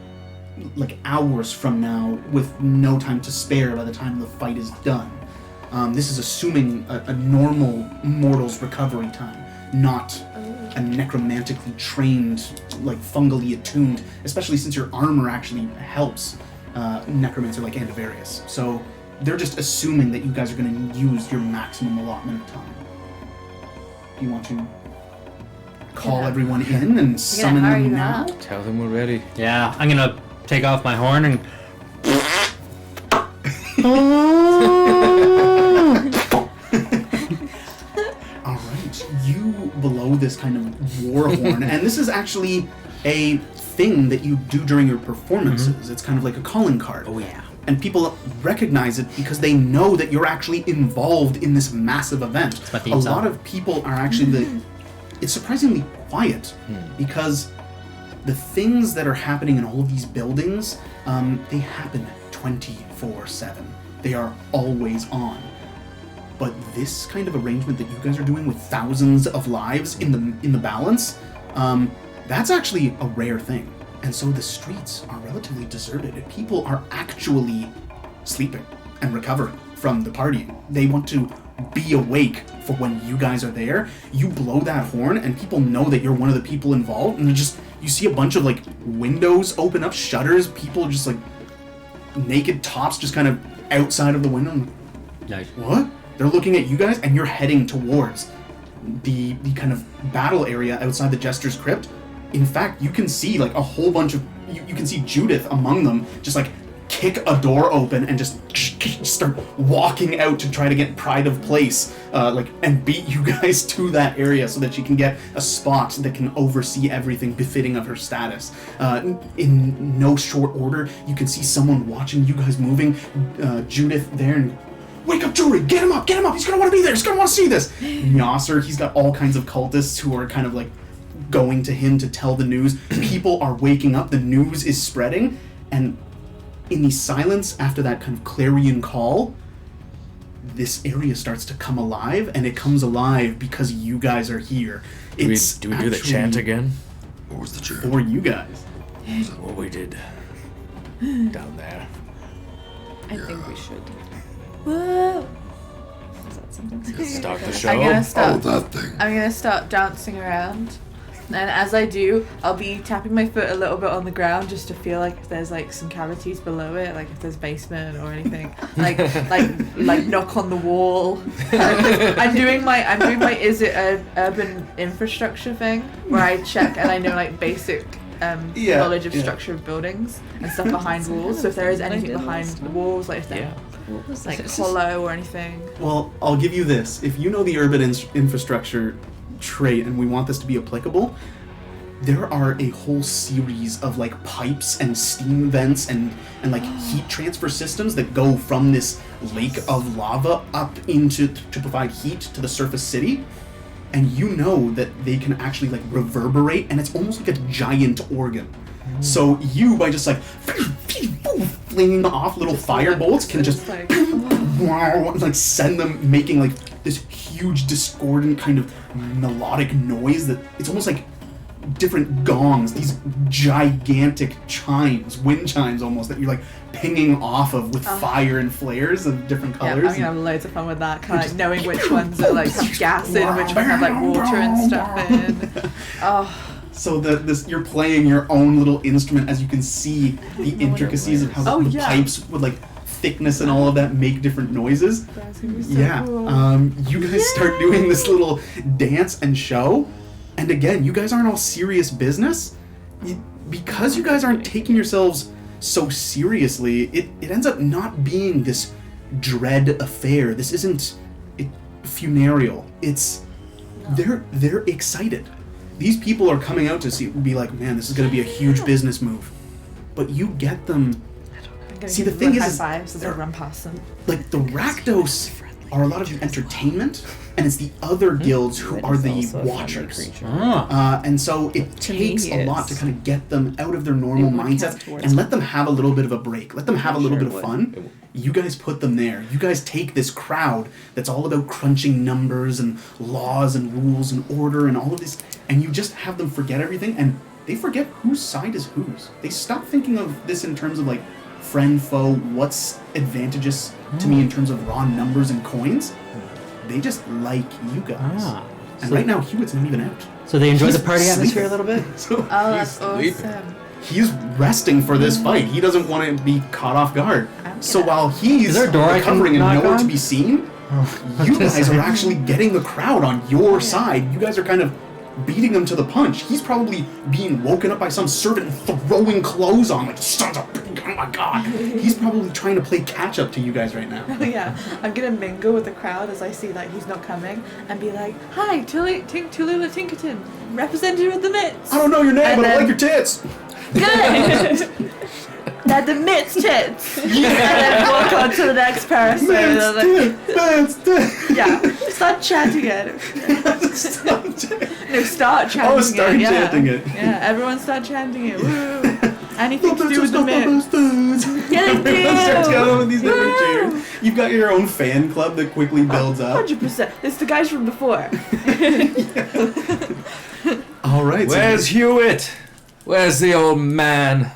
like hours from now, with no time to spare by the time the fight is done. This is assuming a normal mortal's recovery time, not a necromantically trained, like fungally attuned, especially since your armor actually helps necromancer like Andavarius. So they're just assuming that you guys are going to use your maximum allotment of time. Do you want to call everyone in and summon them now? Tell them we're ready. Yeah, I'm gonna take off my horn and. Alright, you blow this kind of war horn, and this is actually a thing that you do during your performances. It's kind of like a calling card. Oh yeah. And people recognize it because they know that you're actually involved in this massive event. my theme A song. lot of people are actually it's surprisingly quiet because the things that are happening in all of these buildings, they happen 24/7. They are always on. But this kind of arrangement that you guys are doing with thousands of lives in the balance, that's actually a rare thing. And so the streets are relatively deserted. People are actually sleeping and recovering from the party. They want to be awake for when you guys are there. You blow that horn and people know that you're one of the people involved, and you see a bunch of like windows open up, shutters, people just like naked tops just kind of outside of the window. Nice. What? They're looking at you guys and you're heading towards the kind of battle area outside the Jester's Crypt. In fact, you can see like a whole bunch of you can see Judith among them just like kick a door open and just start walking out to try to get pride of place and beat you guys to that area so that she can get a spot that can oversee everything befitting of her status. In no short order, you can see someone watching you guys moving, Judith there, and wake up, Jory, get him up, he's gonna want to be there, he's gonna want to see this. Nyasser, he's got all kinds of cultists who are kind of like going to him to tell the news. People are waking up, the news is spreading, and in the silence after that kind of clarion call, this area starts to come alive, and it comes alive because you guys are here. Do we do the chant again? What was the chant? For you guys. What we did down there. I think we should. Whoa! Is that something? Start the show. I'm gonna Oh, start. that thing. I'm gonna start dancing around, and as I do, I'll be tapping my foot a little bit on the ground just to feel like if there's like some cavities below it, like if there's basement or anything, like knock on the wall. I'm doing my is it a urban infrastructure thing where I check and I know like basic knowledge of structure of buildings and stuff behind walls. So if there is anything behind the walls, like if they're like hollow or anything. Well, I'll give you this. If you know the urban infrastructure trait and we want this to be applicable, there are a whole series of like pipes and steam vents and like heat transfer systems that go from this lake of lava up into to provide heat to the surface city. And you know that they can actually like reverberate, and it's almost like a giant organ. So you, by just like flinging off little fire bolts, can just like, like send them making like this huge discordant kind of melodic noise that it's almost like different gongs, these gigantic chimes, wind chimes almost, that you're like pinging off of with fire and flares of different Yeah, I'm colors. gonna have loads of fun with that, kind of like knowing which ones are like have gas in, which ones have like water and stuff in. Oh. So you're playing your own little instrument as you can see the intricacies of how the pipes with like thickness and all of that make different noises. That's gonna be so cool. You guys start doing this little dance and show, and again, you guys aren't all serious business. Because you guys aren't taking yourselves so seriously, it ends up not being this dread affair. This isn't funereal. They're excited. These people are coming out to be like, man, this is going to be a huge business move. But you get them. See, the thing is, as I run past them. like the Rakdos are a lot of the entertainment, and it's the other guilds who are the watchers. And so it takes a lot to kind of get them out of their normal mindsets and let them have a little bit of a break. Let them have a little bit of fun. You guys put them there. You guys take this crowd that's all about crunching numbers and laws and rules and order and all of this, and you just have them forget everything, and they forget whose side is whose. They stop thinking of this in terms of like friend, foe, what's advantageous to me in terms of raw numbers and coins. They just like you guys. And right now, Hewitt's not even out. So they enjoy He's the party atmosphere a sleeping. little bit? So Oh, that's sleeping. awesome. he's resting for this fight. He doesn't want to be caught off guard. So while he's Is there a door I can recovering and knock nowhere to on? be seen, Oh, you guys are actually getting the crowd on your side. You guys are kind of beating him to the punch. He's probably being woken up by some servant and throwing clothes on, like, sons of, oh my god. He's probably trying to play catch up to you guys right now. Yeah, I'm gonna mingle with the crowd as I see like he's not coming and be like, "Hi, Tallulah Tinkerton, representative of the Mitts." I don't know your name, And but I then- like your tits. Good. They're the Mitts tits. And then walk on to the next person. And I'm like, That's tits. yeah, start chanting it. No, start chanting Oh, start it. Yeah. chanting it. Yeah, everyone start chanting it. Woo. Anything to do with the Mitts. Yeah, they Everyone starts do. going with these different Woo. cheers. You've got your own fan club that quickly builds up. 100%. It's the guys from before. All right. so Where's Hewitt? Where's the old man?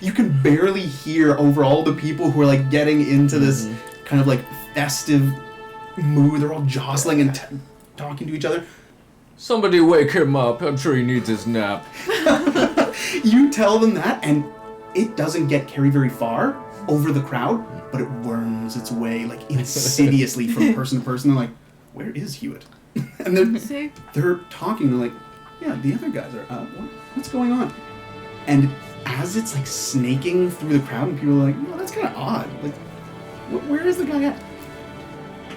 you can barely hear over all the people who are like getting into this kind of like festive mood. They're all jostling and talking to each other. Somebody wake him up. I'm sure he needs his nap. You tell them that, and it doesn't get carried very far over the crowd, but it worms its way like insidiously from person to person. They're like, "Where is Hewitt?" And See? they're talking. They're like, "Yeah, the other guys are. What's going on?" And as it's like snaking through the crowd, and people are like, "Oh, that's kind of odd. Like, where is the guy at?"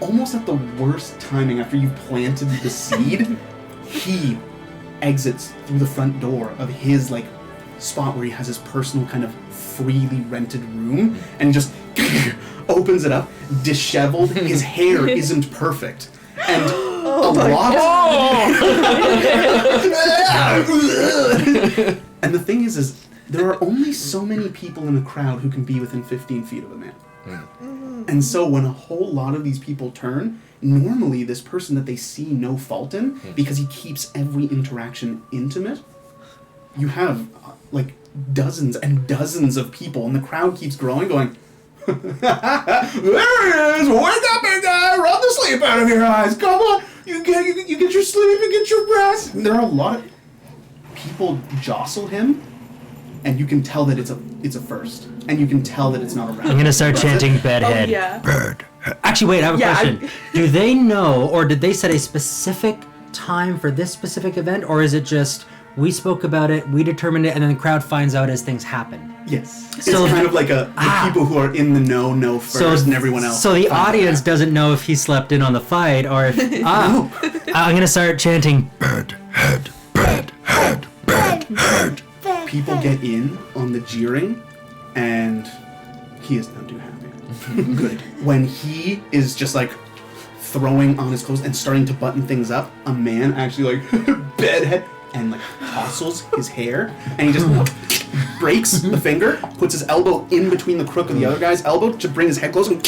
Almost at the worst timing, after you've planted the seed, he exits through the front door of his like spot where he has his personal kind of freely rented room, and just opens it up, disheveled. His hair isn't perfect, and a lot. And the thing is there are only so many people in a crowd who can be within 15 feet of a man. And so when a whole lot of these people turn, normally this person that they see no fault in, because he keeps every interaction intimate, you have like dozens and dozens of people, and the crowd keeps growing, going, "There it is! Wake up, big guy! Rub the sleep out of your eyes! Come on! You get your sleep, you get your rest!" And there are a lot of people jostle him, and you can tell that it's a first, and you can tell that it's not a round. I'm gonna start chanting Oh, bedhead. yeah. Bad. Actually, wait, I have a Yeah, question. Do they know, or did they set a specific time for this specific event, or is it just we spoke about it, we determined it, and then the crowd finds out as things happen? Yes. So it's kind of like the people who are in the know first, and everyone else. So the finds out audience after. doesn't know if he slept in on the fight, or if I'm gonna start chanting. Bad head. Bad head. Bad head. People get in on the jeering, and he is not too happy. Good. When he is just like throwing on his clothes and starting to button things up, a man actually like bedhead and like tousles his hair, and he just breaks the finger, puts his elbow in between the crook of the other guy's elbow to bring his head close, and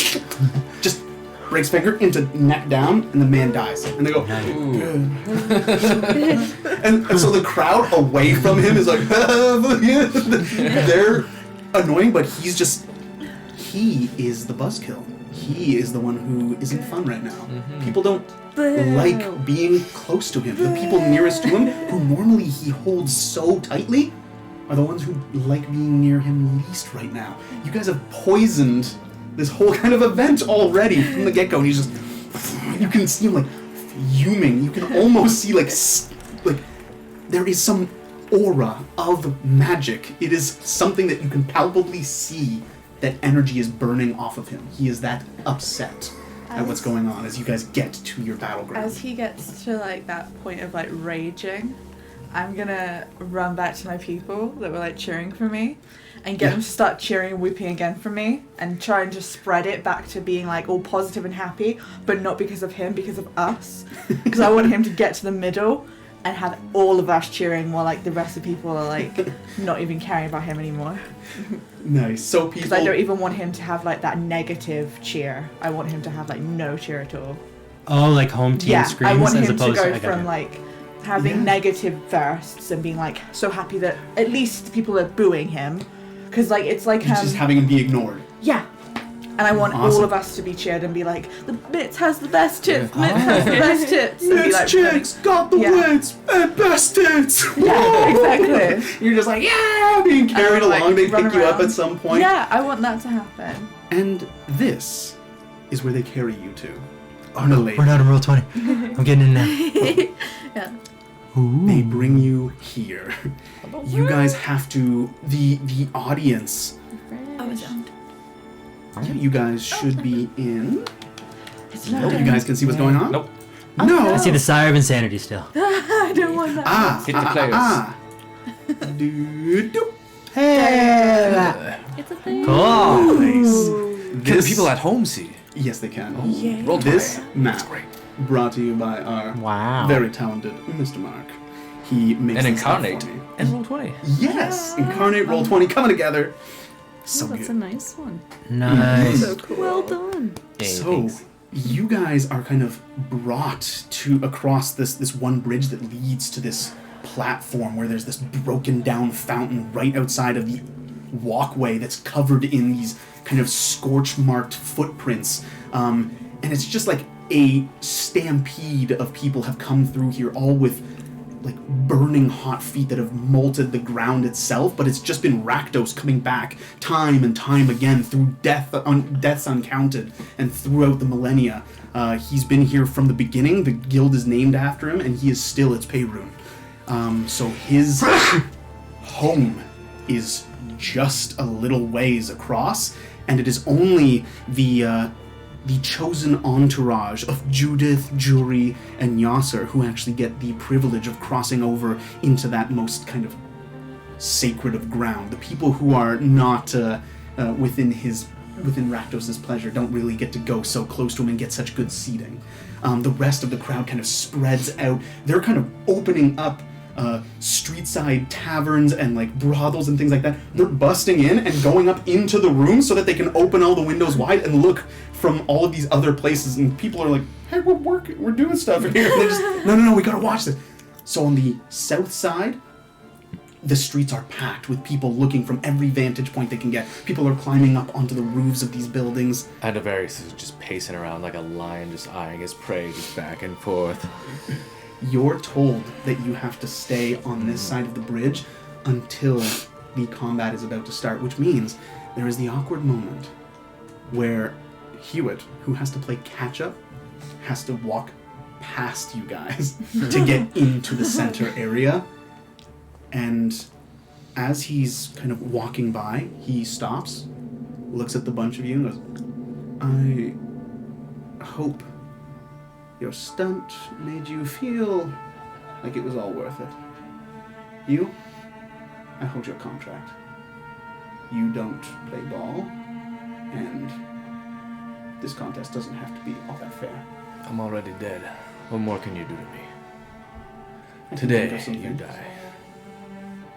just breaks finger into neck down, and the man dies. And they go, and so the crowd away from him is like, they're annoying, but he is the buzzkill. He is the one who isn't fun right now. People don't like being close to him. The people nearest to him, who normally he holds so tightly, are the ones who like being near him least right now. You guys have poisoned this whole kind of event already from the get-go, and he's just, you can see him like fuming. You can almost see like there is some aura of magic. It is something that you can palpably see, that energy is burning off of him. He is that upset at what's going on as you guys get to your battleground. As he gets to like that point of like raging, I'm gonna run back to my people that were like cheering for me and get them to start cheering and whooping again for me, and try and just spread it back to being like all positive and happy, but not because of him, because of us. Because I want him to get to the middle and have all of us cheering while like the rest of the people are like not even caring about him anymore. Nice. So Because people. I don't even want him to have like that negative cheer. I want him to have like no cheer at all. Oh, like home team Yeah, screams I want as him to opposed go I got from you. like having Yeah. negative bursts and being like so happy that at least people are booing him. Because like it's like just having him be ignored. yeah. And I want Awesome. all of us to be cheered and be like, the Mitz has the best tits, Mitz has the best tits. And be Mitz like, chicks got the Yeah. wits and best tits. yeah, exactly. You're just like, yeah, being carried And, like, along. They run pick you up around. at some point. Yeah, I want that to happen. And this is where they carry you to. On a lake. We're not in roll 20. I'm getting in now. Yeah. Ooh. They bring you here. You guys have to. The audience. I was young. Yeah, you guys should be in. It's Nope, not you guys can see what's going on? Nope. No. I see the Sire of Insanity still. I don't want that. Hit the players. Doo-doo. Hey! It's a thing. Cool. Nice. Can the people at home see? Yes, they can. Yeah. Roll This 20. map That's great. brought to you by our Wow. very talented Mr. Mark. He makes And this up Incarnate. for me. And roll 20. Yes, Incarnate, Roll 20 coming together. So Oh, that's a good. nice one. Nice. So cool. Well done. So you guys are kind of brought to across this one bridge that leads to this platform where there's this broken down fountain right outside of the walkway that's covered in these kind of scorch marked footprints. And it's just like a stampede of people have come through here, all with like burning hot feet that have molted the ground itself, but it's just been Rakdos coming back time and time again through deaths uncounted and throughout the millennia. He's been here from the beginning. The guild is named after him, and he is still its Peyrune. So his home is just a little ways across, and it is only the chosen entourage of Judith, Juri, and Yasser who actually get the privilege of crossing over into that most kind of sacred of ground. The people who are not within Rakdos' pleasure don't really get to go so close to him and get such good seating. The rest of the crowd kind of spreads out. They're kind of opening up street-side taverns and like brothels and things like that. They're busting in and going up into the room so that they can open all the windows wide and look from all of these other places, and people are like, hey, we're doing stuff here. And they're just, no, we gotta watch this. So on the south side, the streets are packed with people looking from every vantage point they can get. People are climbing up onto the roofs of these buildings. And Avarius is just pacing around like a lion, just eyeing his prey, just back and forth. You're told that you have to stay on this side of the bridge until the combat is about to start, which means there is the awkward moment where Hewitt, who has to play catch-up, has to walk past you guys to get into the center area. And as he's kind of walking by, he stops, looks at the bunch of you and goes, I hope your stunt made you feel like it was all worth it. You, I hold your contract. You don't play ball, and this contest doesn't have to be all that fair. I'm already dead. What more can you do to me? I can Today, think of something. you die.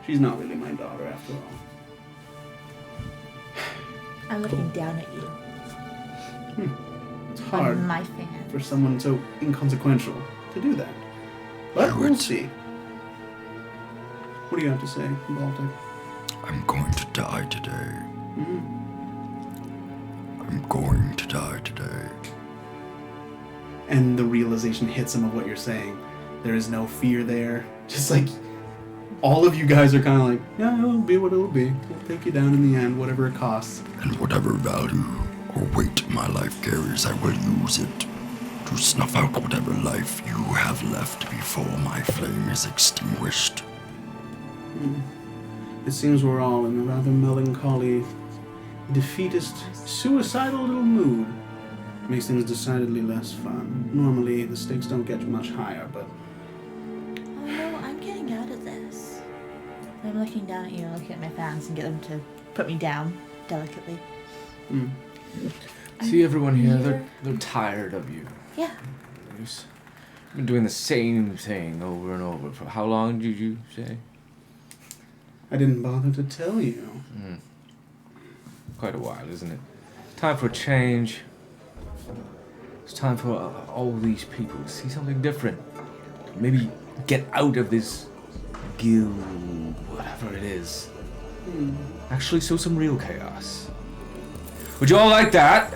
She's not really my daughter after all. I'm looking down at you. It's hard I'm my fan. for someone so inconsequential to do that. But we'll Hewitt. see. What do you have to say, Baltic? I'm going to die today. Mm-hmm. I'm going to die today. And the realization hits him of what you're saying. There is no fear there. Just like all of you guys are kind of like, yeah, it'll be what it'll be. We'll take you down in the end, whatever it costs. And whatever value or weight my life carries, I will use it to snuff out whatever life you have left before my flame is extinguished. It seems we're all in a rather melancholy, defeatist, suicidal little mood. Makes things decidedly less fun. Normally, the stakes don't get much higher, but Oh no, I'm getting out of this. I'm looking down at you and looking at my fans and get them to put me down delicately. See everyone here, they're tired of you. Yeah. Been doing the same thing over and over. For how long did you say? I didn't bother to tell you. Quite a while, isn't it? Time for change. It's time for all these people to see something different. Maybe get out of this guild, whatever it is. Actually show some real chaos. Would you all like that?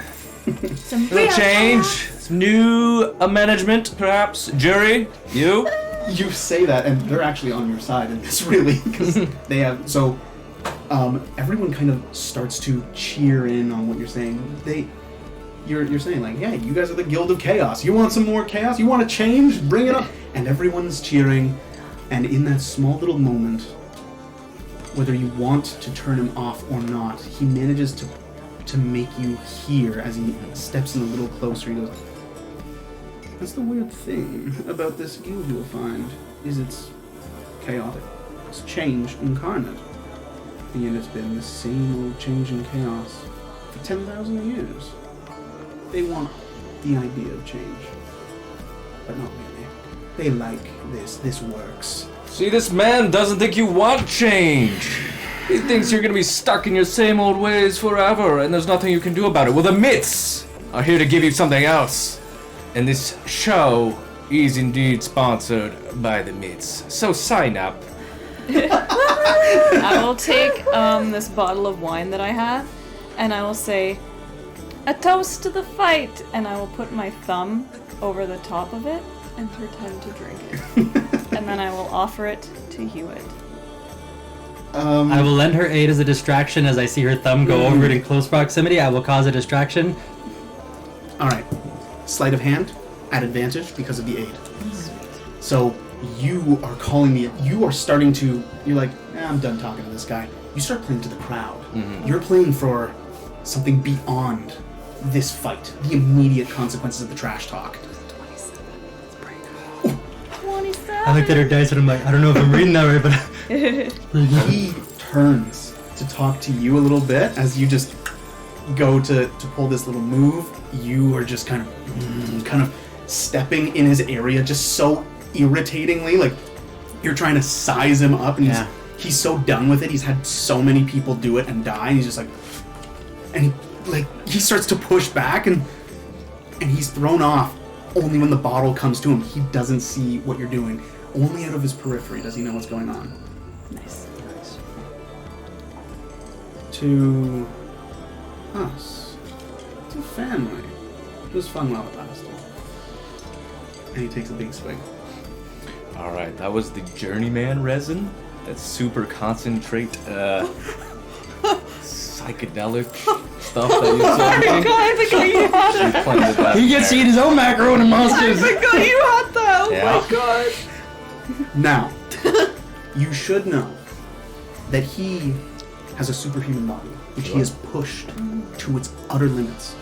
Some A little change? Some new management, perhaps? Jury? You? You say that, and they're actually on your side in this, really, because they have. So, everyone kind of starts to cheer in on what you're saying. You're saying like, yeah, you guys are the Guild of Chaos. You want some more chaos? You want to change? Bring it up. And everyone's cheering. And in that small little moment, whether you want to turn him off or not, he manages to make you hear as he steps in a little closer. He goes, "That's the weird thing about this guild you'll find, is it's chaotic. It's change incarnate. And yet it's been the same old change and chaos for 10,000 years. They want the idea of change, but not really. They like this. This works. See, this man doesn't think you want change. He thinks you're gonna be stuck in your same old ways forever, and there's nothing you can do about it. Well, the myths are here to give you something else. And this show is indeed sponsored by the myths. So sign up. I will take this bottle of wine that I have, and I will say, "A toast to the fight," and I will put my thumb over the top of it and pretend to drink it. and then I will offer it to Hewitt. I will lend her aid as a distraction as I see her thumb go over it in close proximity. I will cause a distraction. All right. Sleight of hand at advantage because of the aid. So you are calling me. You are starting to. You're like, I'm done talking to this guy. You start playing to the crowd. You're playing for something beyond this fight. The immediate consequences of the trash talk. 27. I looked at her dice and I'm like, I don't know if I'm reading that right, but He turns to talk to you a little bit as you just go to pull this little move. You are just kind of stepping in his area just so irritatingly, like you're trying to size him up, and he's so done with it. He's had so many people do it and die, and he's just like, and he starts to push back, and he's thrown off only when the bottle comes to him. He doesn't see what you're doing. Only out of his periphery does he know what's going on. Nice. To us. To family. It was fun while it lasted. And he takes a big swig. All right, that was the journeyman resin. That super concentrate, psychedelic stuff that you said. I forgot you had it. You planted that he gets to there. eat his own macaroni I monsters. forgot you had that. Oh Yeah. my god. Now, you should know that he has a superhuman body, which he has pushed to its utter limits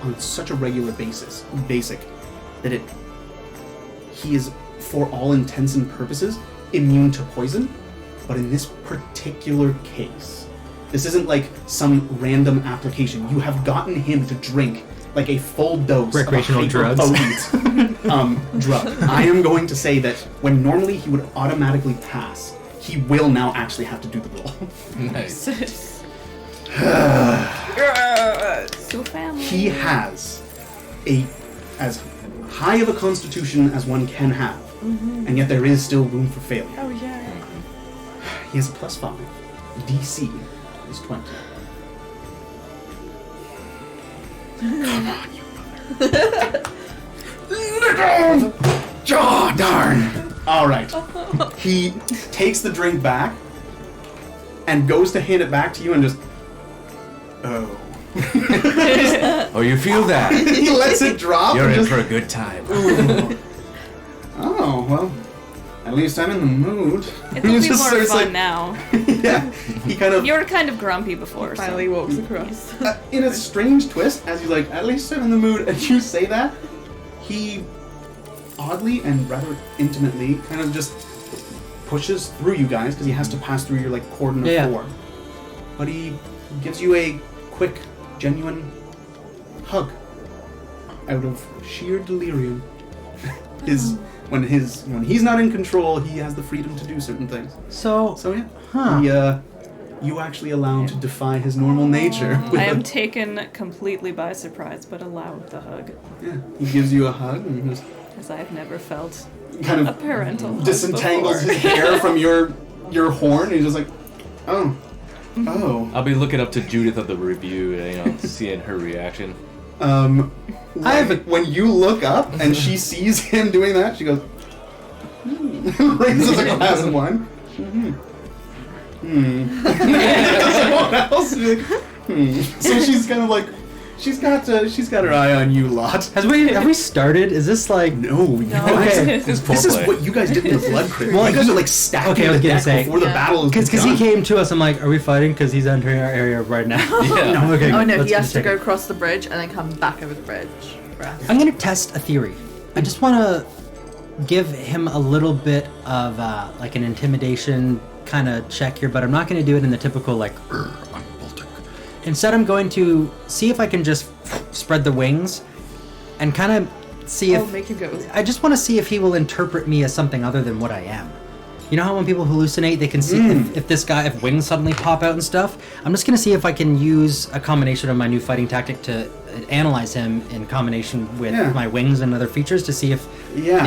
on such a regular basis, that he is, for all intents and purposes, immune to poison. But in this particular case, this isn't like some random application. You have gotten him to drink like a full dose Recreational of a hyper-potent, drug. I am going to say that when normally he would automatically pass, he will now actually have to do the roll. Nice. So family. He has as high of a constitution as one can have, and yet there is still room for failure. Oh yeah. He has a +5. DC is 20. Come on, you brother. Oh, darn. All right. He takes the drink back and goes to hand it back to you and just... Oh. Oh, you feel that? He lets it drop. You're and in just, for a good time. Oh, well, at least I'm in the mood. It'll He be just more starts, fun like- now. Yeah, he kind of... You were kind of grumpy before. Finally so. walks across. in a strange twist, as he's like, at least I'm in the mood, and you say that, he oddly and rather intimately kind of just pushes through you guys, because he has to pass through your, like, cordon of Yeah. 4. But he gives you a quick, genuine hug out of sheer delirium. when he's not in control, he has the freedom to do certain things. So So Huh. you actually allow him to defy his normal nature. I am taken completely by surprise, but allowed the hug, He gives you a hug and just as I have never felt kind a of parental hug disentangles before. his hair from your horn. And he's just like, oh. I'll be looking up to Judith of the review, seeing her reaction. When you look up and she sees him doing that, she goes, raises a glass of wine. Someone else. Like, So she's kind of like, she's got her eye on you lot. have we started? Is this like No, Okay. It's This is foreplay. what you guys did in the blood crypt. Well, You guys are like stacking okay, I was the gonna deck say- before the battle is because he came to us? I'm like, are we fighting? Because he's entering our area right now. Yeah. No, okay. Oh no, let's he has just to check go it. across the bridge and then come back over the bridge. Right. I'm gonna test a theory. I just want to give him a little bit of like an intimidation kind of check here, but I'm not gonna do it in the typical like. I'm Baltic. Instead, I'm going to see if I can just spread the wings and kind of see if. Make him go. I just want to see if he will interpret me as something other than what I am. You know how when people hallucinate, they can see if wings suddenly pop out and stuff? I'm just going to see if I can use a combination of my new fighting tactic to analyze him in combination with my wings and other features to see if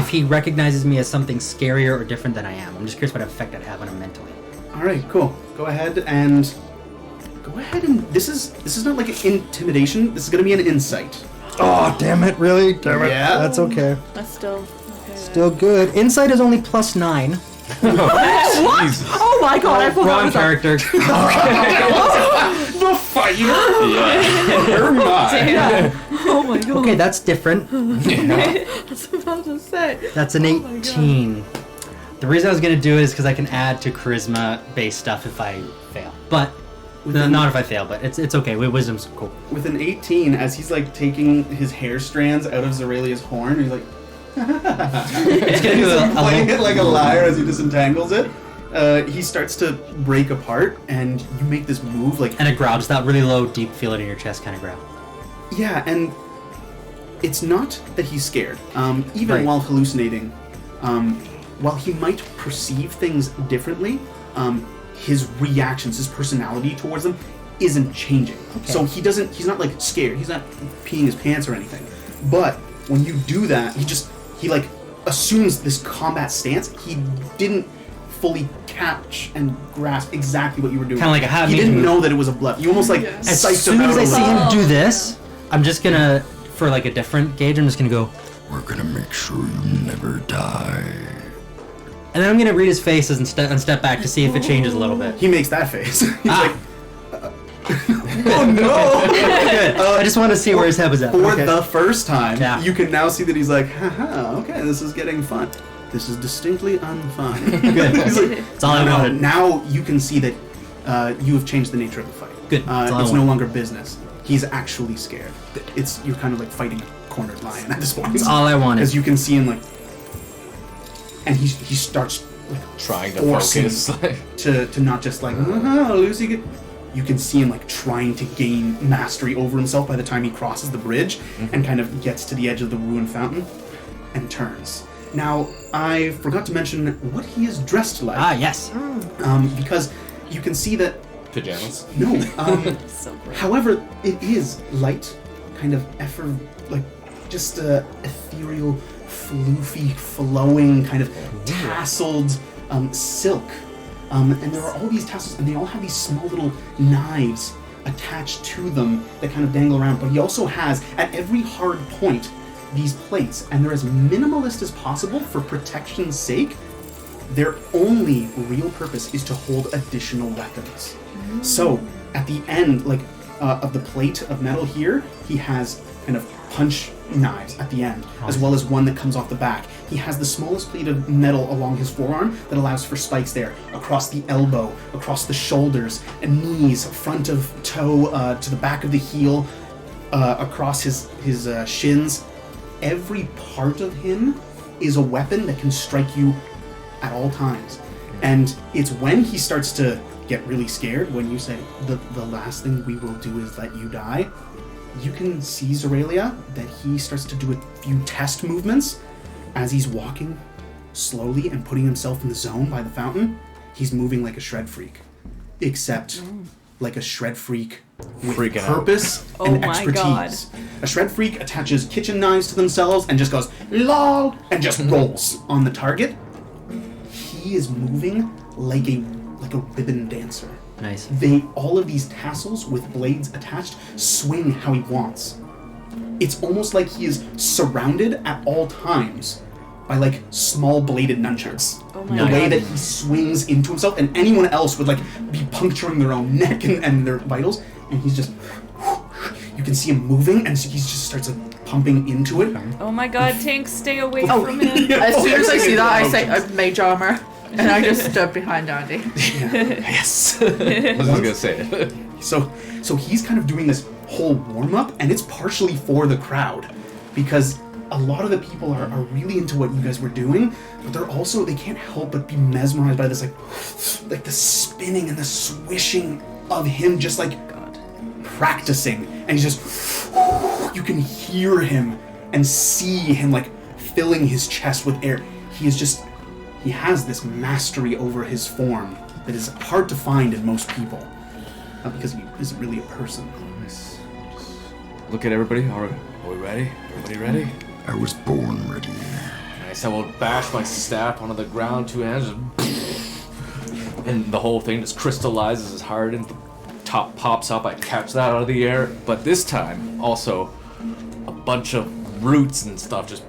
he recognizes me as something scarier or different than I am. I'm just curious what effect I'd have on him mentally. All right, cool. Go ahead and this is not like an intimidation. This is going to be an insight. Oh, damn it, really? Damn it. Yeah. That's okay. That's still okay. Still good. Insight is only +9. What? Oh my god, I forgot. Wrong character. The fighter. Yeah. Oh my god. Okay, that's different. That's what I was about to say. That's an 18. The reason I was going to do it is because I can add to charisma-based stuff if I fail. But, not if I fail, but it's okay. Wisdom's cool. With an 18, as he's like taking his hair strands out of Zorelia's horn, he's like, It's going to he's do like a playing little... it like a liar as he disentangles it. He starts to break apart, and you make this move like. And a growl, just that really low, deep feel it in your chest kind of growl. Yeah, and it's not that he's scared. Even Right. while hallucinating, while he might perceive things differently, his reactions, his personality towards them isn't changing. Okay. So he's not like scared. He's not peeing his pants or anything. But when you do that, he like assumes this combat stance. He didn't fully catch and grasp exactly what you were doing. Kinda like a hat He me didn't move. know that it was a bluff. You almost like As psyched soon him out as I a see little. him do this, I'm just going to, for like a different gauge, I'm just going to go... We're gonna make sure you never die. And then I'm going to read his faces and step back to see if it changes a little bit. He makes that face. He's like, Oh no! Good. I just want to see where his head was at. for Okay. the first time, Yeah. you can now see that he's like, haha, okay, this is getting fun. This is distinctly unfun. Good. He's like, That's all I no, wanted. now you can see that you have changed the nature of the fight. Good. That's all I It's no wanted. longer business. He's actually scared. You're kind of like fighting a cornered lion at this point. That's all I wanted. As you can see him like, and he starts like Trying to forcing focus. to not just like Lucy. You can see him like trying to gain mastery over himself by the time he crosses the bridge and kind of gets to the edge of the ruined fountain and turns. Now, I forgot to mention what he is dressed like. Ah, yes. Because you can see that Pajamas. no. So great. However, it is light, kind of just ethereal, floofy, flowing, kind of tasseled silk. And there are all these tassels, and they all have these small little knives attached to them that kind of dangle around. But he also has, at every hard point, these plates, and they're as minimalist as possible for protection's sake. Their only real purpose is to hold additional weapons. So, at the end, of the plate of metal here, he has kind of punch knives at the end, as well as one that comes off the back. He has the smallest plate of metal along his forearm that allows for spikes there, across the elbow, across the shoulders and knees, front of toe to the back of the heel, across his shins. Every part of him is a weapon that can strike you at all times. And it's when he starts to get really scared, when you say, the last thing we will do is let you die, you can see Zoralia that he starts to do a few test movements as he's walking slowly and putting himself in the zone by the fountain, he's moving like a shred freak. Except like a shred freak with Freaking out. purpose Oh and my expertise. God. A shred freak attaches kitchen knives to themselves and just goes, lol, and just rolls on the target. He is moving like a ribbon dancer. Nice. All of these tassels with blades attached swing how he wants. It's almost like he is surrounded at all times by like small bladed nunchucks. Oh my The way God. that he swings into himself, and anyone else would like be puncturing their own neck and their vitals, and he's just, you can see him moving, and so he just starts like pumping into it. Oh my God, Tink, stay away Oh, from him. Yeah. As soon as I see that, I say, Mountains. mage armor. And I just stood behind Andy. Yes. I was just gonna say it. So he's kind of doing this whole warm up, and it's partially for the crowd, because a lot of the people are really into what you guys were doing, but they can't help but be mesmerized by this like the spinning and the swishing of him just like practicing, and he's just, you can hear him and see him like filling his chest with air. He has this mastery over his form that is hard to find in most people. Not because he isn't really a person. Nice. Look at everybody. Are we ready? Everybody ready? I was born ready. Nice. I will bash my staff onto the ground, 2 hands, and the whole thing just crystallizes as hard, and the top pops up. I catch that out of the air, but this time also a bunch of roots and stuff just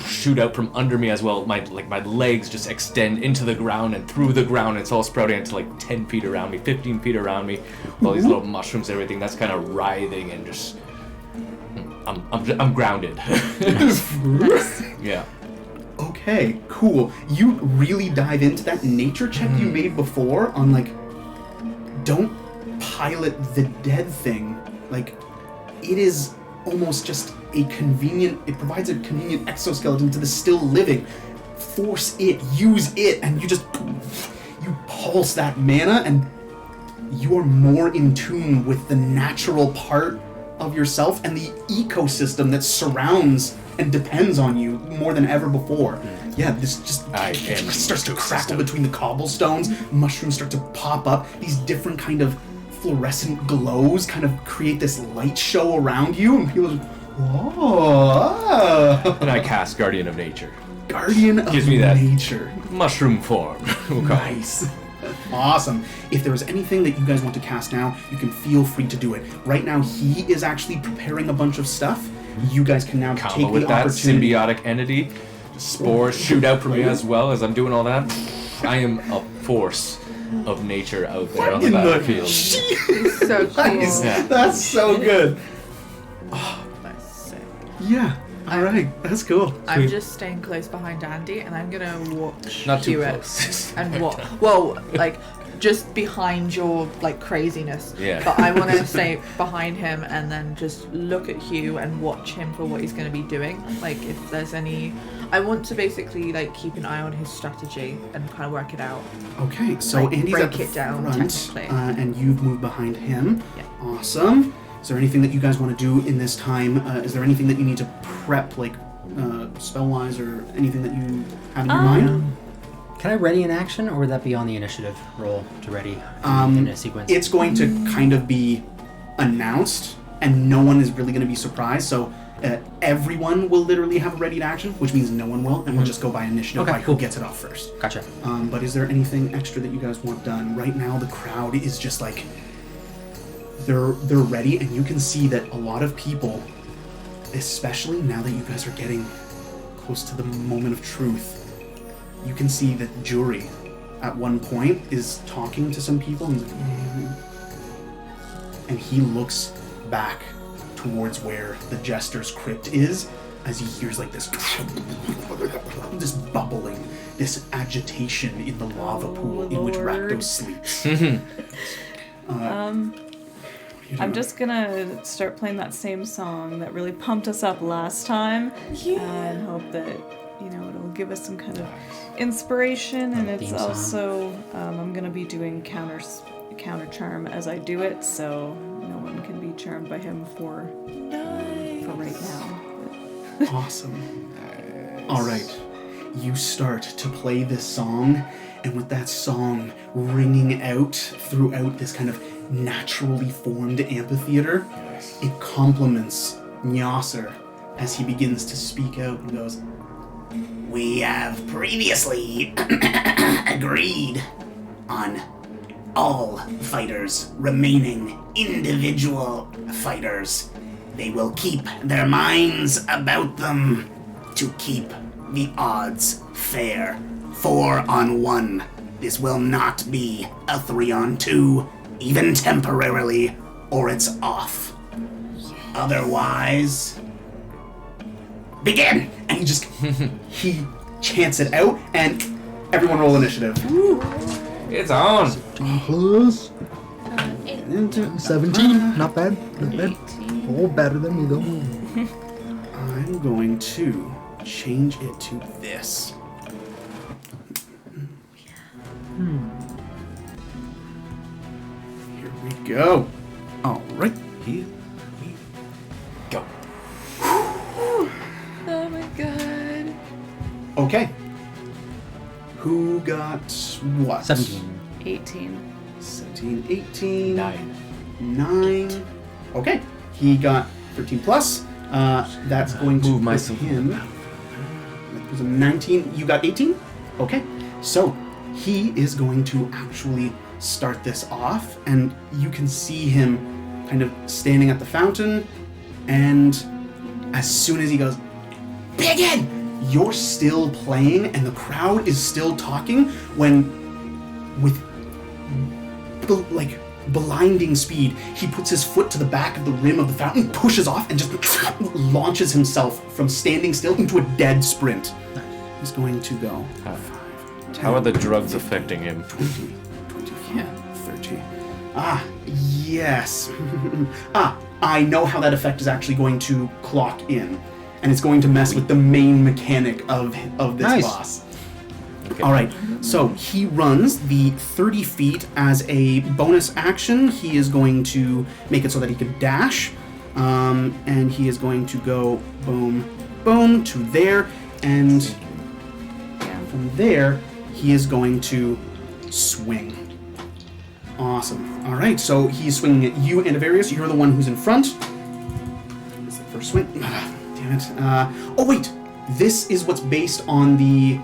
shoot out from under me as well. My legs just extend into the ground and through the ground. It's all sprouting into like 10 feet around me, 15 feet around me. All these little mushrooms, everything that's kind of writhing and just. I'm grounded. Yeah. Okay, cool. You really dive into that nature check you made before on like, don't pilot the dead thing. Like, it is almost just it provides a convenient exoskeleton to the still living. Force it, use it, and you pulse that mana, and you are more in tune with the natural part of yourself and the ecosystem that surrounds and depends on you more than ever before. Yeah, this just starts to crackle between the cobblestones. Mushrooms start to pop up. These different kind of fluorescent glows kind of create this light show around you, and people just, whoa. And I cast Guardian of Nature. Guardian of Gives me that. Nature. Mushroom form. We'll call it. Nice. Awesome. If there is anything that you guys want to cast now, you can feel free to do it. Right now, he is actually preparing a bunch of stuff. You guys can now Combo take with the that opportunity. symbiotic entity. Spores shoot out from me as well as I'm doing all that. I am a force of nature out there on the In the battlefield. So cool. Nice. Yeah. That's so good. That's sick. Yeah. All right. That's cool. I'm just staying close behind Andy, and I'm gonna watch Not too Hewitt close. and what? Well, like just behind your like craziness. Yeah. But I want to stay behind him and then just look at Hugh and watch him for what he's going to be doing. Like if there's any, I want to basically like keep an eye on his strategy and kind of work it out. Okay, so Like, Andy's break at the it down, front, technically. and you've moved behind him. Yeah. Awesome. Is there anything that you guys want to do in this time? Is there anything that you need to prep, like spell-wise, or anything that you have in your mind? Can I ready an action, or would that be on the initiative roll to ready in a sequence? It's going to kind of be announced, and no one is really going to be surprised. So everyone will literally have a ready action, which means no one will, and we'll just go by initiative, Okay, by cool. who gets it off first. Gotcha. But is there anything extra that you guys want done? Right now, the crowd is just like they're ready, and you can see that a lot of people, especially now that you guys are getting close to the moment of truth, you can see that Jury at one point is talking to some people, and he looks back towards where the Jester's crypt is as he hears like this bubbling, this agitation in the lava pool in which Lord. Rakdos sleeps. I'm just gonna start playing that same song that really pumped us up last time, and hope that it'll give us some kind of inspiration. And it's Theme song. also I'm gonna be doing counter charm as I do it, so no one can be charmed by him for right now. Awesome. All right. You start to play this song, and with that song ringing out throughout this kind of naturally formed amphitheater, it compliments Nyasser as he begins to speak out and goes, "We have previously agreed on all fighters remaining individual fighters. They will keep their minds about them to keep the odds fair. 4-on-1. This will not be a 3-on-2, even temporarily, or it's off. Otherwise, begin!" And he chants it out, and everyone roll initiative. It's on. Plus 17. Not bad. Not bad. Oh, better than me though. I'm going to change it to this. Here we go. All right. Here we go. Oh my god. Okay. Who got what? 17. 18. 17, 18. 9. Okay. He got 13 plus. That's going to Move put myself. him. That was a 19. You got 18? Okay. So he is going to actually start this off, and you can see him kind of standing at the fountain, and as soon as he goes, "Begin!" You're still playing, and the crowd is still talking when, with blinding speed, he puts his foot to the back of the rim of the fountain, pushes off, and just launches himself from standing still into a dead sprint. He's going to go 5, 10, How are the drugs affecting him? 20, 25, 30. Ah, yes. I know how that effect is actually going to clock in. And it's going to mess with the main mechanic of this Nice. boss. Okay. All right, so he runs the 30 feet as a bonus action. He is going to make it so that he can dash, and he is going to go boom, boom to there, and from there he is going to swing. Awesome. All right, so he's swinging at you, Antivarius. You're the one who's in front. It's the first swing. Damn it. Oh wait, this is what's based on the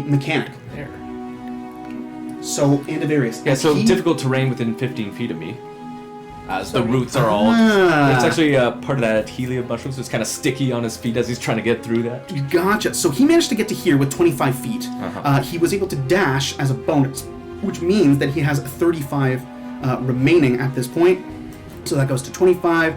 mechanic. There. So Antivarius. Yeah, so he- difficult terrain within 15 feet of me. As the roots are all... Ah. It's actually part of that helium mushroom, so it's kind of sticky on his feet as he's trying to get through that. Gotcha. So he managed to get to here with 25 feet. Uh-huh. He was able to dash as a bonus, which means that he has 35 remaining at this point. So that goes to 25.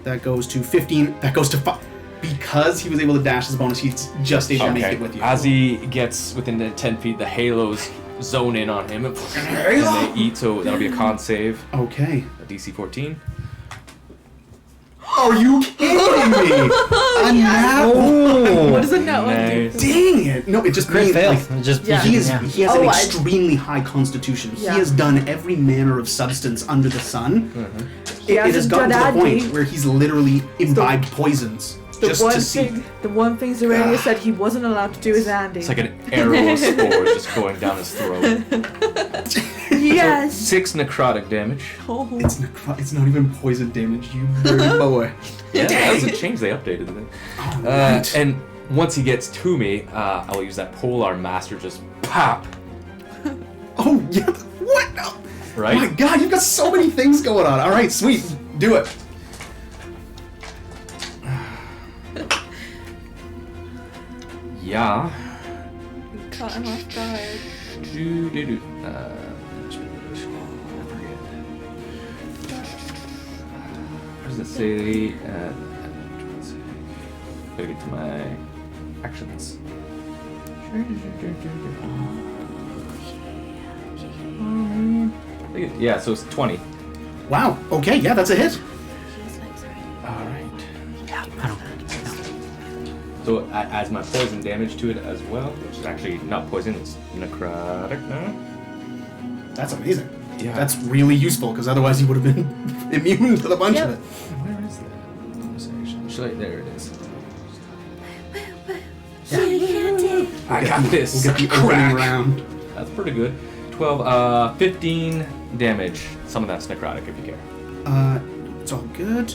That goes to 15. That goes to 5. Because he was able to dash as a bonus, he's just able to make it with you. As he gets within the 10 feet, the halos zone in on him, and they eat, so that'll be a con save, Okay. a DC 14. Are you kidding me? A nat one. What does a nut one do? Nice. Dang it! No, it just Crit means fail. like It just Yeah. he has Oh, an I- extremely high constitution. Yeah. He has done every manner of substance under the sun. He It has hasn't gotten to done the point Andy. where he's literally imbibed poisons just to see. The one thing Zarania said he wasn't allowed to do is Andy. It's like an arrow of spores just going down his throat. yes. 6 necrotic damage. Oh. It's not even poison damage, you dirty boy. Yeah, that was a change they updated. Didn't they? Alright. And once he gets to me, I will use that polearm master, just pop. Oh yeah, what? No. Right? My God, you've got so many things going on. All right, sweet, do it. Yeah. Caught him off guard. Do. What does it say? Gotta get to my actions. Yeah, so it's 20. Wow. Okay, yeah, that's a hit. Alright. I don't. So it adds my poison damage to it as well, which is actually not poison, it's necrotic now. That's amazing. Yeah. That's really useful because otherwise he would have been immune to the bunch of it. Where is that? Bonus action. There it is. I got this. We'll get the Crack. opening round. That's pretty good. 12, 15 damage. Some of that's necrotic if you care. It's all good.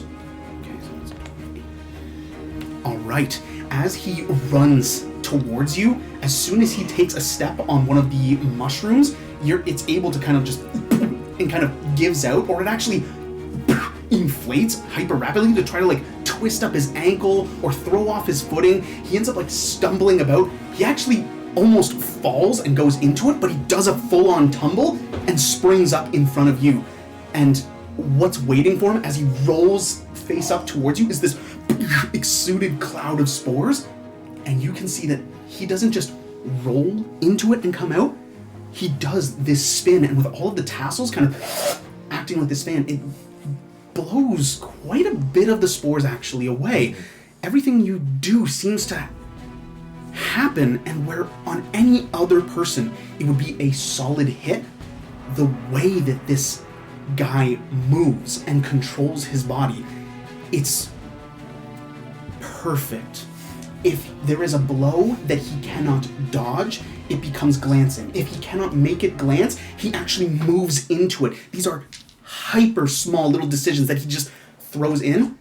Okay, so it's... All right. As he runs towards you, as soon as he takes a step on one of the mushrooms, it's able to kind of just and kind of gives out, or it actually inflates hyper rapidly to try to like twist up his ankle or throw off his footing. He ends up like stumbling about. He actually almost falls and goes into it, but he does a full-on tumble and springs up in front of you. And what's waiting for him as he rolls face up towards you is this exuded cloud of spores, and you can see that he doesn't just roll into it and come out. He does this spin, and with all of the tassels kind of acting like this fan, it blows quite a bit of the spores actually away. Everything you do seems to happen, and where on any other person it would be a solid hit, the way that this guy moves and controls his body, it's perfect. If there is a blow that he cannot dodge, it becomes glancing. If he cannot make it glance, he actually moves into it. These are hyper small little decisions that he just throws in.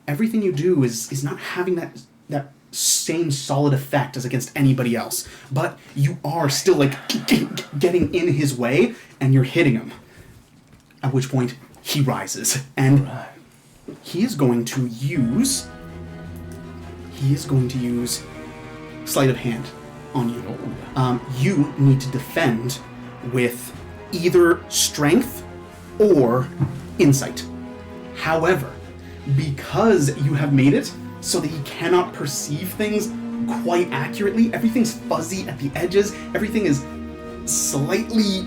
Everything you do is not having that same solid effect as against anybody else, but you are still like getting in his way and you're hitting him. At which point he rises, and he is going to use sleight of hand on you. You need to defend with either strength or insight. However, because you have made it so that he cannot perceive things quite accurately, everything's fuzzy at the edges, everything is slightly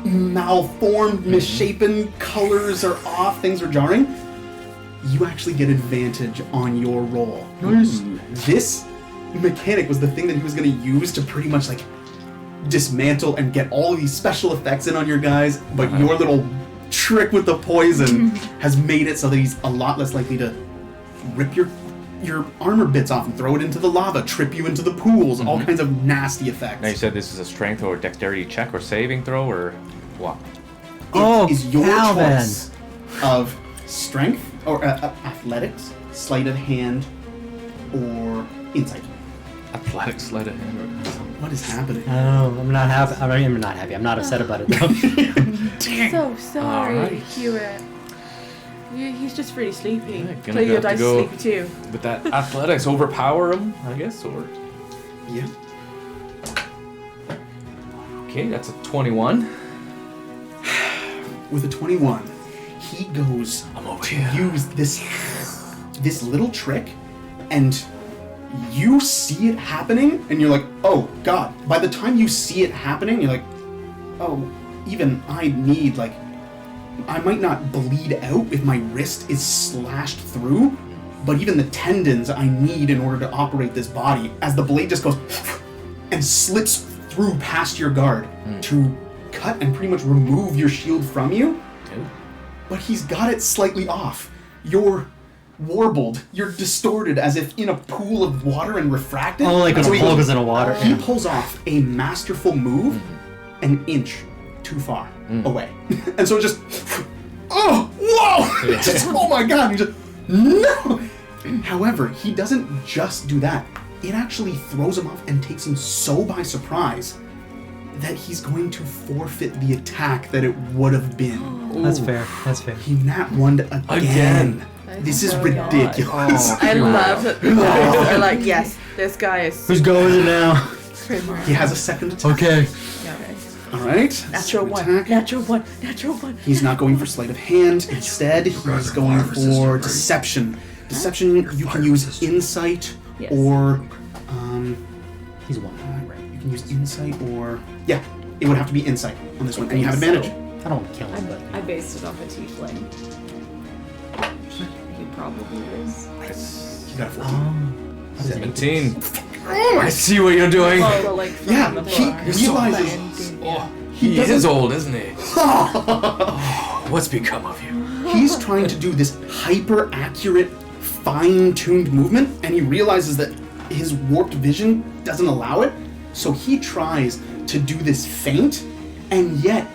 malformed, misshapen, colors are off, things are jarring, you actually get advantage on your roll. Nice. This mechanic was the thing that he was going to use to pretty much like dismantle and get all of these special effects in on your guys, but your little trick with the poison has made it so that he's a lot less likely to rip your armor bits off and throw it into the lava, trip you into the pools, all kinds of nasty effects. Now you said this is a strength or dexterity check or saving throw or what? It is your Calvin. choice of strength or athletics, sleight of hand, or insight. Athletics, sleight of hand. What is happening? Oh, I'm not happy. I'm not happy. I'm not upset about it though. So sorry, Alright. Hewitt. He's just really sleepy. Yeah, gonna Play your have to dice go- sleepy too. With that athletics, overpower him, I guess, or... Yeah. Okay, that's a 21. With a 21, he goes I'm over to here. use this little trick, and you see it happening, and you're like, oh god. By the time you see it happening, you're like, oh, even I need, like, I might not bleed out if my wrist is slashed through, but even the tendons I need in order to operate this body, as the blade just goes and slips through past your guard to cut and pretty much remove your shield from you. But he's got it slightly off. You're warbled. You're distorted as if in a pool of water and refracted. Oh, like when So a he hole goes- goes in a water. He pulls off a masterful move an inch too far away. And so it just, oh, whoa! Just, oh my god, he just, no! However, he doesn't just do that. It actually throws him off and takes him so by surprise that he's going to forfeit the attack that it would have been. That's fair. That's fair. He nat one again. This is Oh my God. ridiculous. I love that the dice are like, yes, this guy is Who's going is it now? He has a second attack. Okay. All right. natural second one, attack. natural one, natural one. He's not going for sleight of hand. Instead, he's going for deception. Deception, you can use insight Yes. or He's one. you can use insight or it would have to be insight on this one, and you have advantage. I don't want to kill him, but I based it off a tiefling. He probably is. You got a 14. 17. I see what you're doing. Oh, like Yeah, from the he bar. realizes He is doesn't- old, isn't he? Oh, what's become of you? he's trying to do this hyper accurate, fine-tuned movement, and he realizes that his warped vision doesn't allow it, so he tries to do this feint, and yet,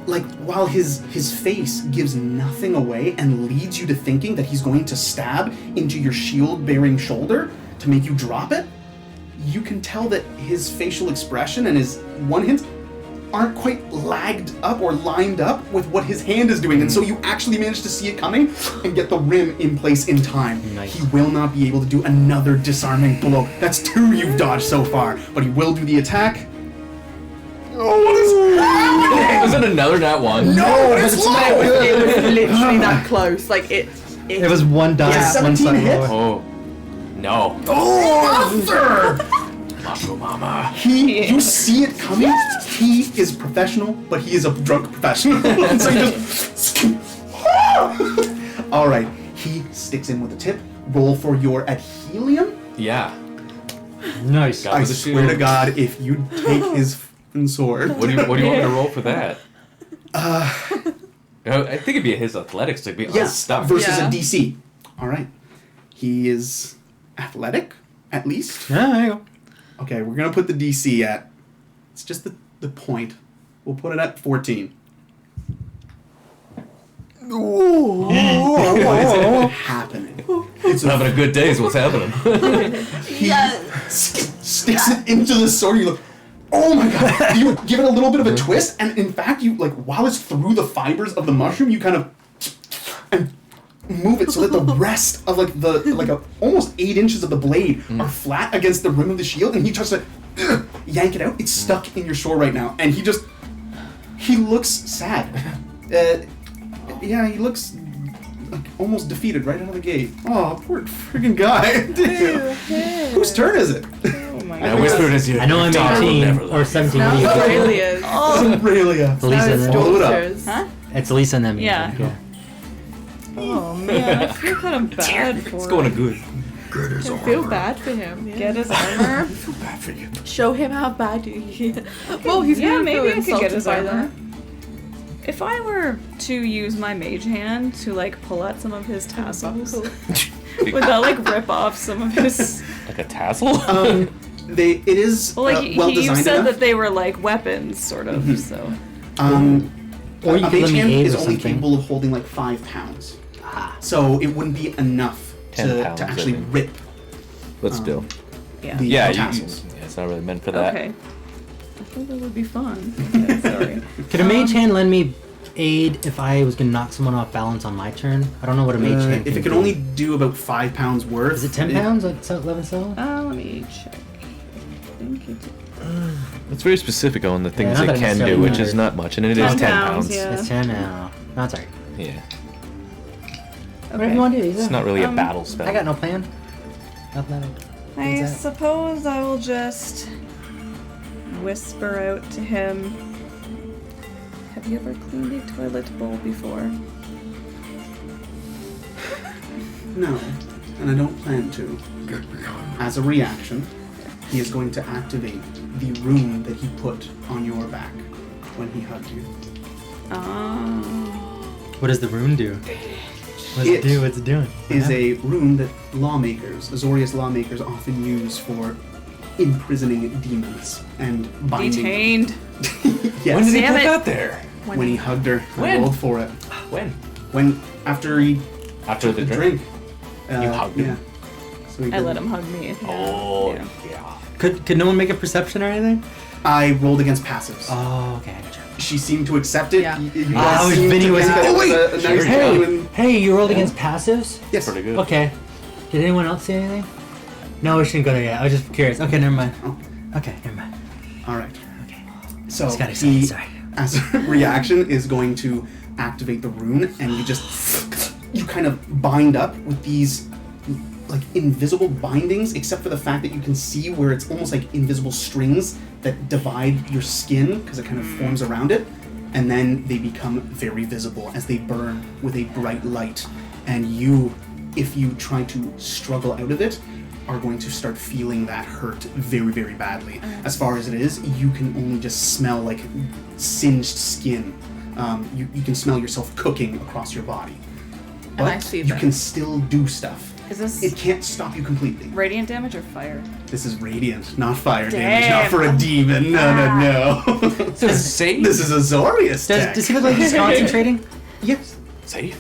like, while his face gives nothing away and leads you to thinking that he's going to stab into your shield-bearing shoulder to make you drop it, you can tell that his facial expression and his one hint aren't quite lagged up or lined up with what his hand is doing, and so you actually manage to see it coming and get the rim in place in time. Nice. He will not be able to do another disarming blow. That's 2 you've dodged so far, but he will do the attack. Oh, what is happening? Was it another nat one? No, it's low! It was literally that close. Like it was one die, Yeah, one 17 side hit. lower. Oh. No. Oh, Arthur! Macho Mama. You see it coming. He is professional, but he is a drunk professional. And so he just. All right. He sticks in with the tip. Roll for your adhelium. Yeah. Nice. Got I with the swear to shield. God, if you take his f***ing sword. What do you want me to roll for that? I think it'd be his athletics to be Yes, unstuck. versus Yeah. a DC. All right. He is athletic, at least. Yeah, there you go. Okay, we're gonna put the DC at. It's just the point. We'll put it at 14. What's happening? It's having a good day is what's happening. He sticks it into the sword. You look, oh my god! You give it a little bit of a twist, and in fact, you like while it's through the fibers of the mushroom, you kind of and move it so that the rest of almost 8 inches of the blade are flat against the rim of the shield, and he tries to yank it out. It's stuck in your sword right now, and he looks sad. Yeah, he looks like almost defeated right out of the gate. Oh, poor friggin' guy. Whose turn is it? Oh my I god. whispered as you. I know I'm Dog will 18 never or lie. 17. now What do you think? Australia's. Australia. It's Lisa and It's them. Blow it up. daughters. Huh? It's Lisa and them. Yeah. Oh man, I feel kind of bad for It's going to him. good. Get his I armor. feel bad for him. Yeah. Get his armor. Bad for you. Show him how bad he is. Well, he's Yeah, gonna maybe feel I could get insulted his by armor. that. If I were to use my mage hand to like pull out some of his tassels, would that like rip off some of his? Like a tassel? It is Well, like well you designed said enough. that they were like weapons, sort of. So Or you a could let mage me hand aid is or only something. capable of holding like 5 pounds. So it wouldn't be enough 10 to pounds, I actually think. rip But still. yeah. the Yeah, tassels. it's not really meant for that. Okay. I thought that would be fun. Okay, sorry. Could a mage hand lend me aid if I was gonna knock someone off balance on my turn? I don't know what a mage hand If it can do. only do about 5 pounds worth. Is it 10 pounds? Like 11 cell? Let me check. I think it's It's very specific on the things not it that it can do, necessarily which is matters. not much, and it is 10 10 pounds, pounds. yeah. It's 10 now. No, it's alright. Yeah. Whatever you want to do. It's not really a battle spell. I got no plan. Nothing that I What's that? suppose I will just whisper out to him. Have you ever cleaned a toilet bowl before? No, and I don't plan to. Get behind. As a reaction, he is going to activate the rune that he put on your back when he hugged you. What does the rune do? What's it do? What's it doing? Is a rune that lawmakers, Azorius lawmakers, often use for imprisoning demons and binding Detained. them. Yes. When did he Damn put it. that there? When he hugged her, I When? rolled for it. When? After he After took the the drink? drink. You hugged him? Yeah. So he I did. let him hug me. Oh, Yeah. yeah. Could no one make a perception or anything? I rolled against passives. Oh, okay. I gotcha. She seemed to accept it. Yeah. You Ah, guys I was seemed Vinny to was- think that it Oh, was wait! a nice Hey, genuine. hey, you rolled against passives? Yes. Pretty good. Okay. Did anyone else say anything? No, we shouldn't go there yet. I was just curious. Okay, never mind. Oh. Okay, never mind. All right. Okay. So Just got excited, he, sorry. as a reaction, is going to activate the rune, and you kind of bind up with these like invisible bindings, except for the fact that you can see where it's almost like invisible strings that divide your skin because it kind of forms around it, and then they become very visible as they burn with a bright light. And you, if you try to struggle out of it, are going to start feeling that hurt very, very badly. As far as it is, you can only just smell like singed skin. You can smell yourself cooking across your body. And I But see you that. can still do stuff. Is this It can't stop you completely. radiant damage or fire? This is radiant, not fire damage, Damn. not for a demon. No. So safe? This is Azorius tech. Does he look like he's concentrating? Yes. Safe?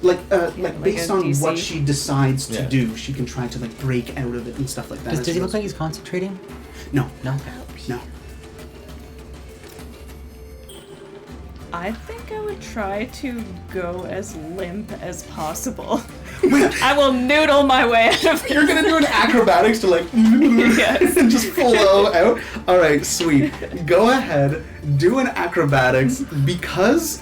Like like based a on DC? what she decides to Yeah. do, she can try to like break out of it and stuff like that. Does he look like he's concentrating? No, No. no. I think I would try to go as limp as possible. I will noodle my way out of You're gonna do an acrobatics to like Yes. and just flow out. All right, sweet. Go ahead, do an acrobatics because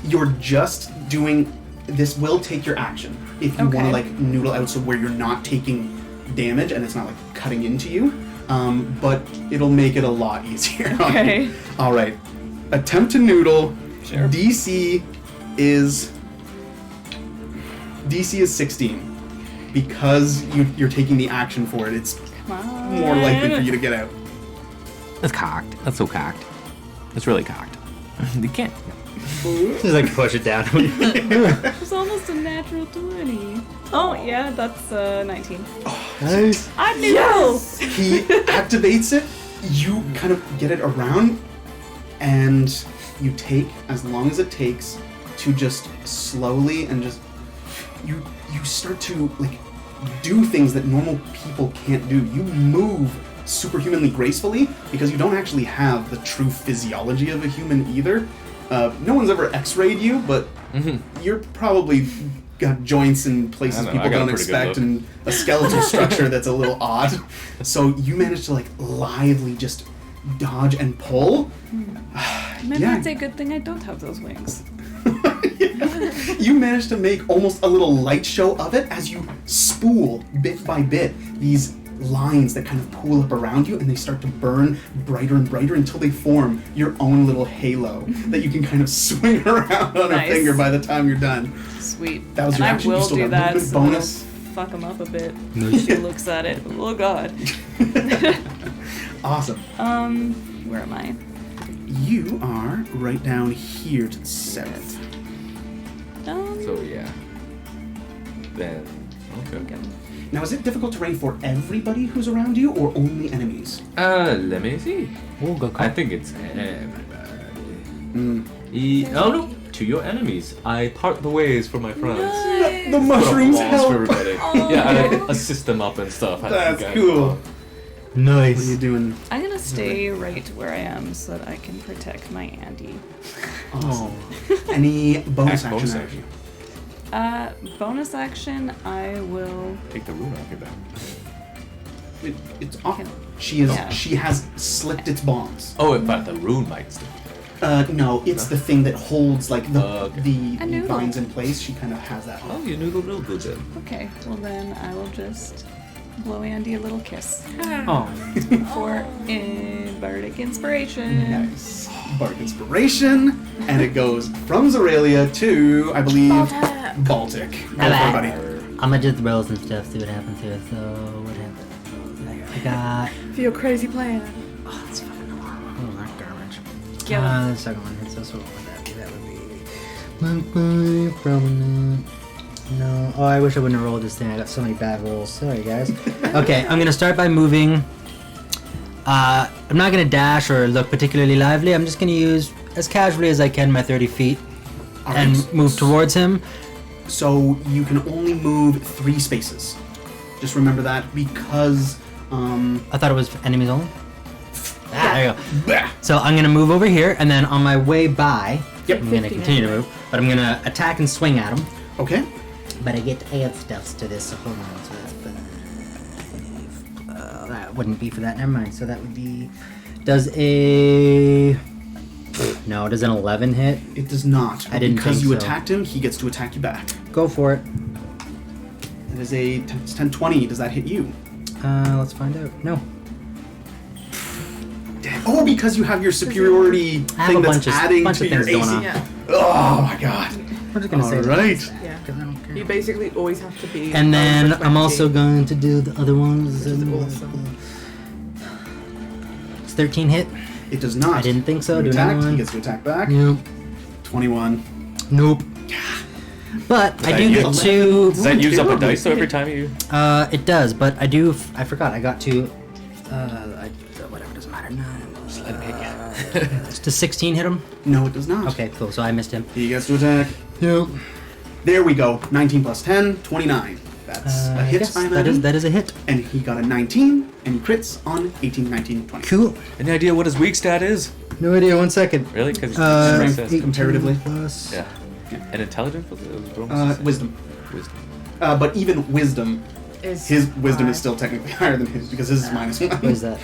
you're just doing. This will take your action if you want Okay. to like noodle out, so where you're not taking damage and it's not like cutting into you. But it'll make it a lot easier. on you. Okay. All right. Attempt to noodle. Sure. DC is 16 because you're taking the action for it. It's Come on. more likely for you to get out. That's cocked. That's so cocked. That's really cocked. You can't. Just like push it down. It's almost a natural 20. Oh, yeah, that's 19. Nice. I knew! He activates it. You kind of get it around, and you take as long as it takes to just slowly and just you start to like do things that normal people can't do. You move superhumanly gracefully because you don't actually have the true physiology of a human either. No one's ever x-rayed you, but you're probably got joints in places I know, people I got a don't pretty good expect look. and a skeletal structure that's a little odd. So you manage to like lively just dodge and pull. Maybe Yeah. it's a good thing I don't have those wings. You manage to make almost a little light show of it as you spool bit by bit these lines that kind of pool up around you, and they start to burn brighter and brighter until they form your own little halo that you can kind of swing around on Nice. a finger by the time you're done. Sweet. That was and your I action. You will still do got that movement so bonus. it'll fuck him up a bit. He looks at it. Oh god. Awesome. Where am I? You are right down here to the south. So yeah. Then okay. Okay. Now, is it difficult terrain for everybody who's around you, or only enemies? Let me see. We'll go. I think it's everybody. Mm. Oh no, to your enemies. I part the ways for my friends. The mushrooms Put up walls help. for everybody. Yeah, I assist them up and stuff. That's cool. What are you Nice. doing? I'm gonna stay right where I am so that I can protect my Andy. Awesome. Any bonus Act action? bonus out of action. you? Bonus action, I will. Take the rune off your back. It's off. Can- She is. Yeah. She has slipped its bonds. Oh, but the rune might still be No, it's the thing that holds like the Okay. the, A the noodle. vines in place. She kind of has that there. on. Oh, you knew the real good then. Okay, well then I will just blow Andy a little kiss Oh. for bardic inspiration. Nice. Bardic inspiration, and it goes from Zoralia to, I believe, Baltic. Go for it, buddy. I'm gonna just roll some stuff, see what happens here. So, what happens? I got. For your crazy plan. Oh, that's fucking horrible. Oh, that garbage. Get him. The second one hits, so what would that be? That would be. Probably not. No. Oh, I wish I wouldn't have rolled this thing. I got so many bad rolls. Sorry, guys. Okay, I'm gonna start by moving. I'm not gonna dash or look particularly lively. I'm just gonna use as casually as I can my 30 feet and Alright. move towards him. So you can only move 3 spaces. Just remember that because I thought it was enemies only. Ah, there you go. bah. So I'm gonna move over here, and then on my way by, Yep. I'm gonna continue to move, but I'm gonna attack and swing at him. Okay. But I get to add stuffs to this, so hold on. So that's 5. That wouldn't be for that. Never mind. So that would be. Does a. No, does an 11 hit? It does not. I didn't Because think you so. attacked him, he gets to attack you back. Go for it. That is a 10-20. Does that hit you? Let's find out. No. Oh, because you have your superiority I have thing a that's bunch of- adding bunch to of your things going AC. on. Yeah. Oh my god. I'm just gonna say that. Alright. Yeah. 'Cause I don't care. You basically always have to be. And then over I'm also 20. going to do the other ones. Which is awesome. It's 13 hit. It does not. I didn't think so. You Do attacked, another he one. gets to attack back. Nope. 21. Nope. But I that do use- get to. Does that use up a dice though every time you? It does, but I do. I forgot. I got to. Whatever, doesn't matter. No. Let me hit Does 16 hit him? No, it does not. Okay, cool. So I missed him. He gets to attack. Yep. There we go. 19 plus 10, 29. That's a hit, Yes, I that imagine. is a hit. And he got a 19, and he crits on 18, 19, 20. Cool. Any idea what his weak stat is? No idea. 1 second. Really? Because Strength says 18 comparatively. plus. yeah. And intelligence was it bonus? Wisdom. Wisdom. But even wisdom, Is his wisdom is high. still technically higher than his because his is minus 1. What is that?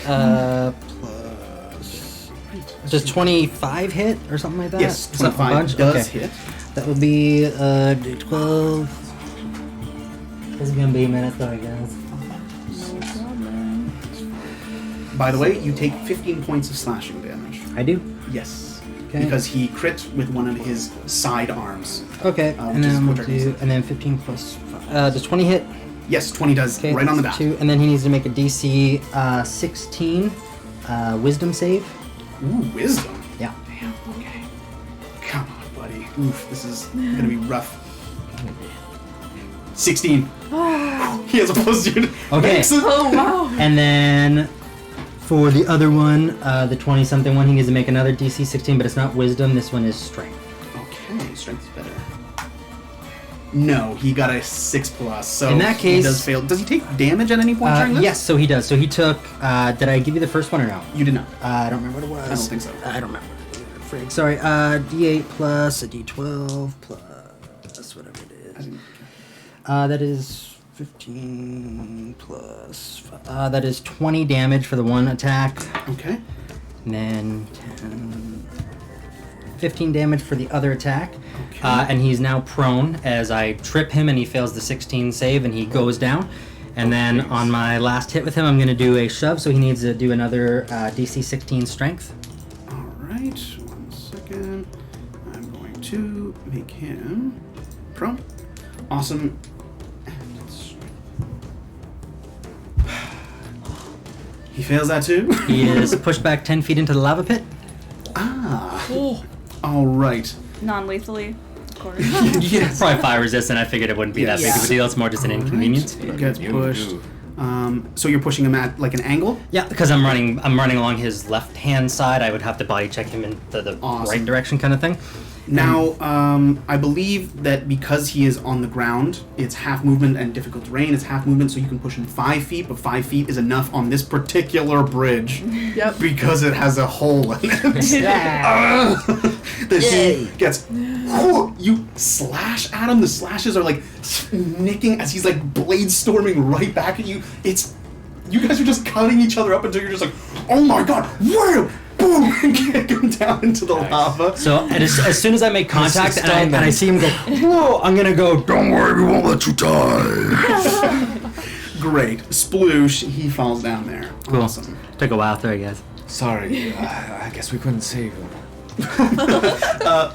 Plus. Does 25 hit or something like that? Yes, Is that a 25 bunch? does Okay. hit. That would be 12. This is gonna be a minute though, I guess. By the way, you take 15 points of slashing damage. I do. Yes. Okay. Because he crit with one of his side arms. Okay, Which and is then we'll what do, and then 15 plus 5. Does 20 hit? Yes, 20 does, Okay, right on the that's dot. 2, and then he needs to make a DC 16 Wisdom save. Ooh, wisdom. Yeah. Damn, okay. Come on, buddy. Oof, this is gonna be rough. 16. He has a plus 2. Okay. Excellent. Oh wow. And then for the other one, the 20-something one, he needs to make another DC 16, but it's not Wisdom. This one is Strength. Okay, strength is better. No, he got a 6 plus, so In that he case- does fail. Does he take damage at any point during this? Yes, so he does. So he took. Did I give you the first one or no? You did not. I don't remember what it was. I don't think so. I don't remember. Frig. Sorry. D8 plus a D12 plus whatever it is. That is 15 plus. That is 20 damage for the one attack, Okay. and then 10, 15 damage for the other attack. Okay. And he's now prone as I trip him, and he fails the 16 save, and he goes down. And then on my last hit with him, I'm going to do a shove, so he needs to do another DC 16 strength. All right. 1 second. I'm going to make him prone. Awesome. And let's- He fails that too. He is pushed back 10 feet into the lava pit. Ah. All right. Non-lethally, of course. It's probably fire resistant. I figured it wouldn't be that big of Yeah. a deal. It's more just an inconvenience. He gets You pushed. do. So you're pushing him at like an angle. Yeah, because I'm running along his left-hand side. I would have to body check him in the Awesome. right direction, kind of thing. Now, I believe that because he is on the ground, it's half movement and difficult terrain. It's half movement, so you can push him 5 feet, but 5 feet is enough on this particular bridge Yep. because it has a hole in it. That he gets. You slash at him. The slashes are like nicking as he's like blade storming right back at you. It's you guys are just cutting each other up until you're just like, oh my god, wham, boom, and kick him down into the lava. So as soon as I make contact and I see him go, whoa, I'm gonna go. Don't worry, we won't let you die. Great. Sploosh, he falls down there. Cool. Awesome. Took a while through, I guess. Sorry, I guess we couldn't save him.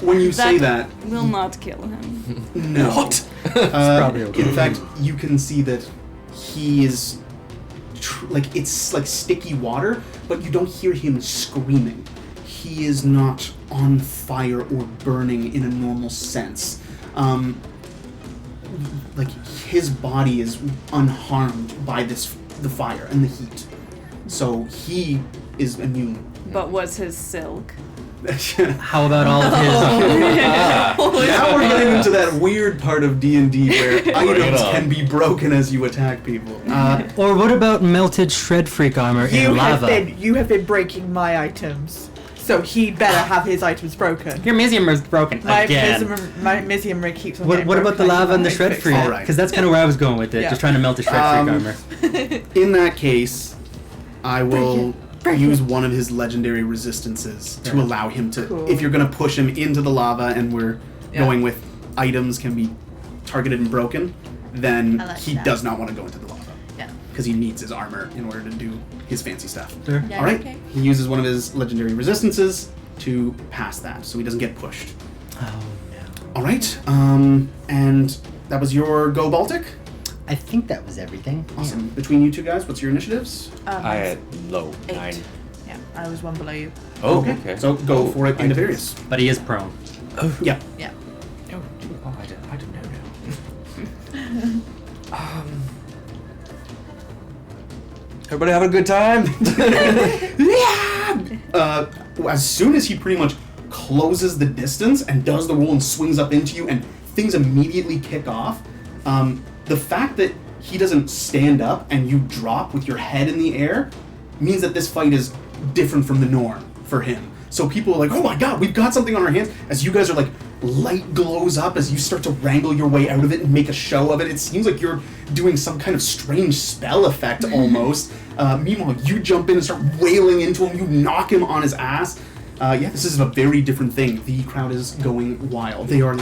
When you say that, will not kill him. no. What? probably okay. In fact, you can see that he is like it's like sticky water, but you don't hear him screaming. He is not on fire or burning in a normal sense. Like his body is unharmed by the fire and the heat, so he is immune. But was his silk? How about all of his? Now we're getting into that weird part of D&D where it items on. can be broken as you attack people. Or what about melted shred freak armor in lava? You have been breaking my items, so he better have his items broken. Your Mizium is broken again. My Mizium rig keeps on What getting about the broken. lava and the shred Fix freak? it. All right. Because that's kind of where I was going with it. Yeah. Just trying to melt the shred freak armor. In that case, I will use one of his legendary resistances to allow him to. Cool. If you're going to push him into the lava and we're Yeah. going with items can be targeted and broken, then I like he that. does not want to go into the lava Yeah. because he needs his armor in order to do his fancy stuff. Sure. Yeah, All right. okay. He uses one of his legendary resistances to pass that, so he doesn't get pushed. Oh no. All right. And that was your go Baltic. I think that was everything. Awesome. Between you two guys, what's your initiatives? I had low 8. 9. Yeah, I was one below you. Oh, okay. So go for it, Indivarius. But he is prone. Yeah. Yeah. Oh, I didn't know Everybody having a good time? As soon as he pretty much closes the distance and does the roll and swings up into you, and things immediately kick off, the fact that he doesn't stand up and you drop with your head in the air means that this fight is different from the norm for him. So people are like, oh my god, we've got something on our hands. As you guys are like, light glows up as you start to wrangle your way out of it and make a show of it. It seems like you're doing some kind of strange spell effect almost. Meanwhile, you jump in and start wailing into him. You knock him on his ass. This is a very different thing. The crowd is going wild. They are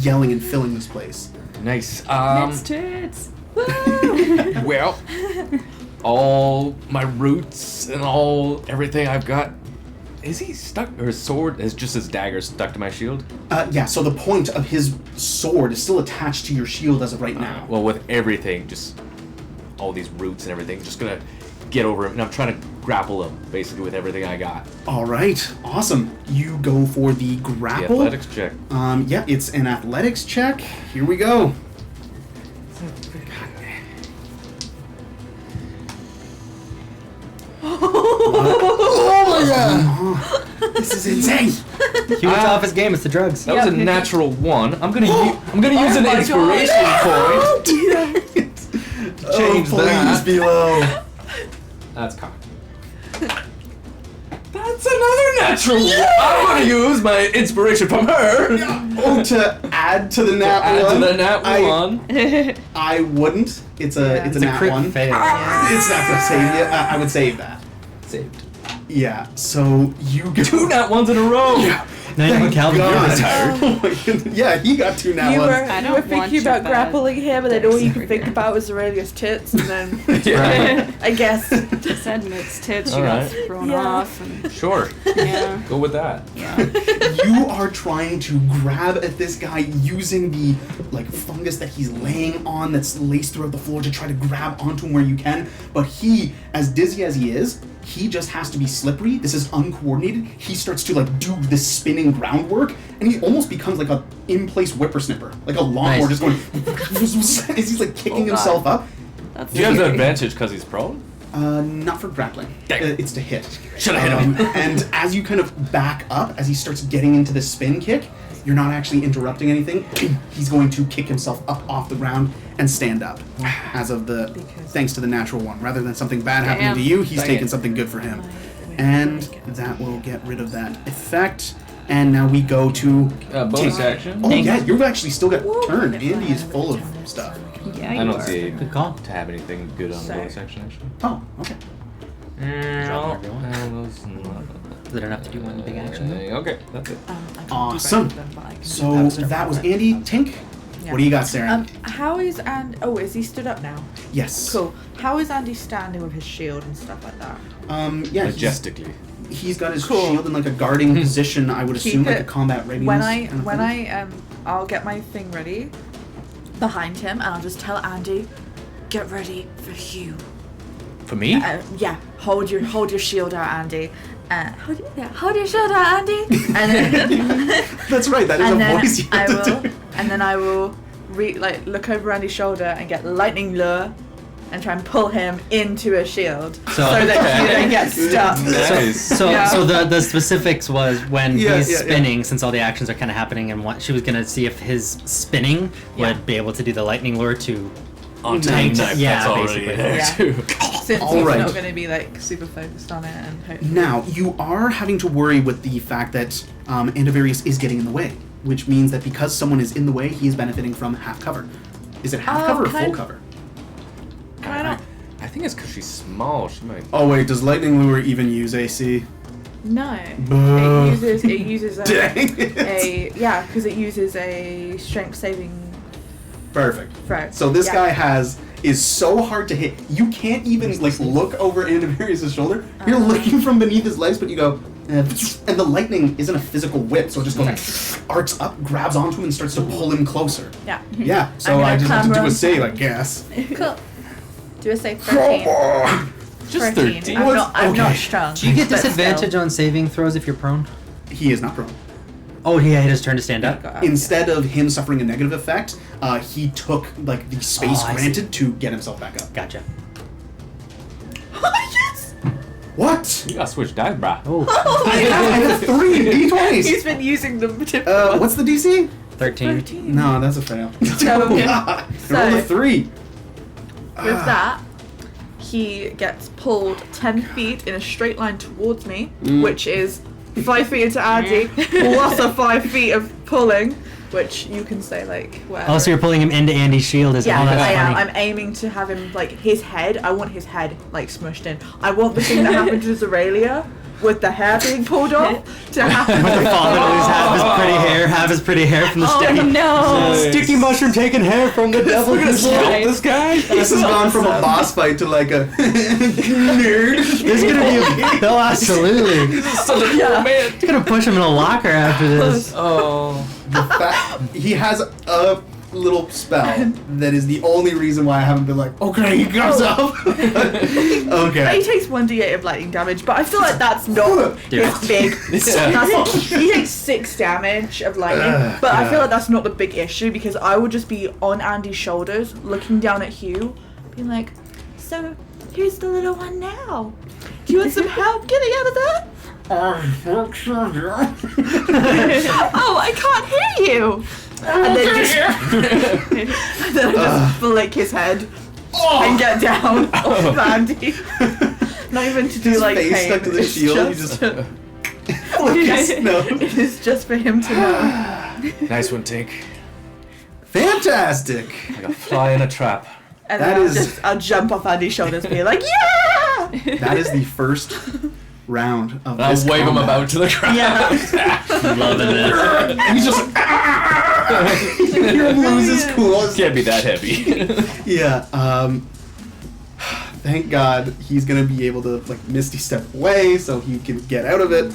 yelling and filling this place. Nice. It's tits. Well, all my roots and everything I've got. Is he stuck, or his sword is just his dagger stuck to my shield? So the point of his sword is still attached to your shield as of right now. Well, with everything, just all these roots and everything, just gonna get over him, and I'm trying to grapple him, basically, with everything I got. All right, awesome. You go for the The grapple. athletics check. It's an athletics check. Here we go. Oh my god! This is insane. He went off his game. It's the drugs. That was a natural 1. I'm gonna use an my inspiration point. Change please that. below. That's cocked. That's another natural 1. I'm gonna use my inspiration from her. To add to the nat Add one. to the nat 1. I wouldn't. It's a It's a nat crit one. fail. It's not gonna save you. I would save that. Saved. Yeah. So you go. 2 nat 1s in a row. Yeah. Now, Calvin, you're God. retired. Oh my goodness. Yeah, he got 2 nat You ones. were, I you don't were want thinking you about bad. grappling him, and then all you Thanks, could think Rita. about was Aurelia's tits, and then Yeah. I guess. Said Nick's tits. She Alright. got thrown Yeah. off. And, Sure. yeah. Go with that. You are trying to grab at this guy using the fungus that he's laying on that's laced throughout the floor to try to grab onto him where you can. But he, as dizzy as he is, he just has to be slippery. This is uncoordinated. He starts to do this spinning groundwork, and he almost becomes like a in-place whippersnipper, like a lawnmower, Nice. just going as he's kicking Oh, God. himself up. That's Do you have the scary. advantage because he's prone? Not for grappling. It's to hit. Should have hit him. And as you kind of back up, as he starts getting into the spin kick, you're not actually interrupting anything. He's going to kick himself up off the ground and stand up. As of thanks to the natural one. Rather than something bad happening to you, he's Dang taking it. something good for him. And that will get rid of that effect. And now we go to Bonus Tink. action. Oh yeah, you've actually still got turn. Andy is full of stuff. Yeah, I you don't are. see Good call. to have anything good on the Sorry. bonus action, actually. Oh, okay. Drop whatever you want. Is it enough to do one big action? Okay, that's it. I can't do Awesome. both of them, but I can do So both. that was Andy. Tink, Yeah. what do you got, Sarah? How is is he stood up now? Yes. Cool. How is Andy standing with his shield and stuff like that? Yeah, Majestically. he's got his Cool. shield in a guarding position. I would Keep assume like it- a combat readiness. When I I'll get my thing ready behind him, and I'll just tell Andy, get ready for Hugh. For me? Yeah, hold your shield out, Andy. Hold your shield out, Andy. And then, That's right. That is and a then voice you have to do. I will look over Andy's shoulder and get lightning lure, and try and pull him into a shield so that he then gets stuck. Nice. So, Yeah. so the specifics was when Yeah, he's yeah, yeah. spinning, since all the actions are kind of happening, and what she was gonna see if his spinning Yeah. would be able to do the lightning lure to. On to- time knife, yeah, that's already basically. there Yeah. too. Since All he's right. not going to be super focused on it, and hopefully. Now you are having to worry with the fact that Andavarius is getting in the way, which means that because someone is in the way, he is benefiting from half cover. Is it half cover or can I- full cover? Can I not? I think it's because she's small. She might. Oh wait, does lightning lure even use AC? No. Boo. It uses Dang it. because it uses a strength saving Perfect. throw. So this Yeah. guy is so hard to hit. You can't even look over Andavarius' shoulder. You're looking from beneath his legs, but you go, and the lightning isn't a physical whip, so it just goes arcs up, grabs onto him, and starts to pull him closer. Yeah. Yeah. So I'm gonna I just have to do clamber a on save, I top. guess. Cool. Do a save 13. Just 13. 13. I'm not Okay. strong. Do you get but disadvantage still. on saving throws if you're prone? He is not prone. Oh, yeah, he has turn to stand up. Instead of him suffering a negative effect, he took like the space I granted to get himself back up. Gotcha. Yes! What? You gotta switch dice, brah. Oh, I have 3 d20s. He's been using them. What's the DC? 13. No, that's a fail. So, Roll a 3. with that, he gets pulled 10 feet in a straight line towards me, which is 5 feet into Andy, plus a 5 feet of pulling, which you can say, like, whatever. Oh, so you're pulling him into Andy's shield, is it? Yeah, Oh, that's I am. funny. I'm aiming to have him, like, his head, I want his head, like, smushed in. I want the thing that happened to Zoralia, with the hair being pulled off, to happen With the father to lose half his pretty hair from the Oh sticky. no! Sticky mushroom taking hair from the devil. This guy. This has gone from a boss fight to like a nerd. There's gonna be a. No, absolutely. Such a cool man. He's gonna push him in a locker after this. Oh. He has a little spell that is the only reason why I haven't been like, okay, he comes up. He Okay. takes 1d8 of lightning damage, but I feel like that's not Dude. his big. He takes 6 damage of lightning, but I feel like that's not the big issue because I would just be on Andy's shoulders, looking down at Hugh, being like, "So, who's the little one now? Do you want some help getting out of that?" Oh, I can't hear you. And then just flick his head and get down off of Andy. Not even to do His like face pain. stuck to the it's shield, you Just, Yes, no. it is just for him to know. Nice one, Tink. Fantastic. Like a fly in a trap. And That then is- I'll jump off Andy's shoulders and be like, yeah! That is the first round of I'll this wave him combat. about to the crowd. Loving it. He's just like, you hear him lose his cool. It's Can't be that heavy. Yeah, thank God he's gonna be able to like Misty step away so he can get out of it.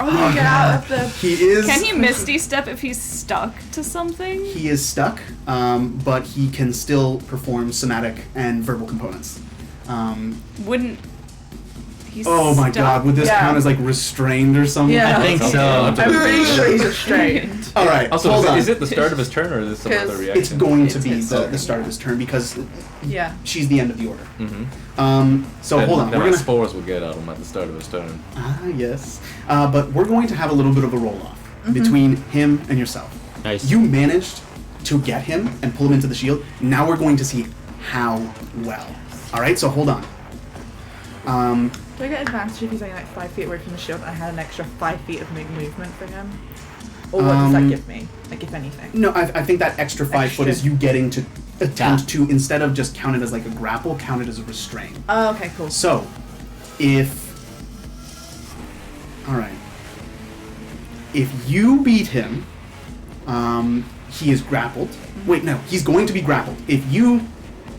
Oh, get out of the... He is Can he Misty Step if he's stuck to something? he is stuck, but he can still perform somatic and verbal components. Wouldn't he's Oh my stuck? God, would this Yeah. count as like restrained or something? Yeah. I think so. I'm pretty sure he's restrained. All right, Also, hold on. is it the start of his turn or is this some other 'Cause reaction? It's going to It's be his the turn, start of his turn because Yeah. she's the end of the order. Mm-hmm. So hold on, Then we're my gonna. spores will get out of him at the start of his turn. Yes, but we're going to have a little bit of a roll off between him and yourself. Nice. You managed to get him and pull him into the shield. Now we're going to see how well. All right, so hold on. Do I get advantage if he's only like 5 feet away from the shield and I had an extra 5 feet of movement for him? Or what does that give me? Like, if anything? No, I think that extra 5 foot is Extra. you getting to attempt Yeah. to, instead of just count it as like a grapple, count it as a restraint. Oh, okay, cool. So, if you beat him, he is grappled. Wait, no, he's going to be grappled. If you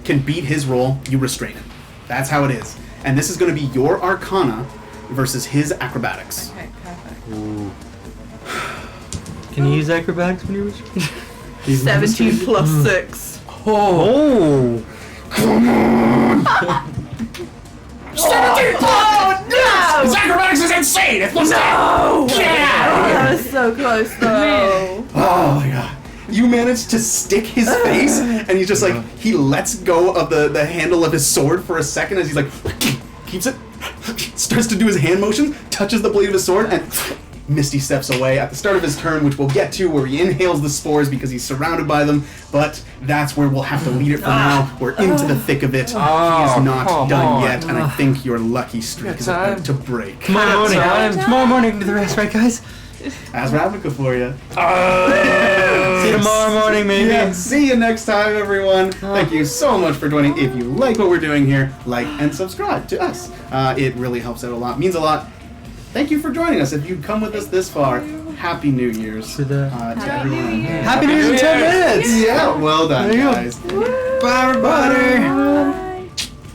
can beat his roll, you restrain him. That's how it is. And this is going to be your Arcana versus his Acrobatics. Okay, perfect. Ooh. Can you use acrobatics when you're restrained? 17 plus 6. Oh! Oh, no! His Acrobatics is insane! It's No! That was so close, though. Oh my god. You managed to stick his face, and he's just like, he lets go of the handle of his sword for a second as he's like, keeps it, starts to do his hand motion, touches the blade of his sword, and Misty steps away at the start of his turn, which we'll get to, where he inhales the spores because he's surrounded by them, but that's where we'll have to lead it for now. We're into the thick of it. He is not come done on. yet, and I think your lucky streak is about to break. Tomorrow morning. Tomorrow morning to the rest, right, guys? As Ravnica for you. See you tomorrow morning, maybe. Yeah, see you next time, everyone. Thank you so much for joining. If you like what we're doing here, like and subscribe to us. It really helps out a lot, means a lot. Thank you for joining us. If you've come with us this far, Happy New Year's To the- to everyone. Happy New Year's in 10 minutes! Yeah, well done, There you go. guys. Bye, everybody!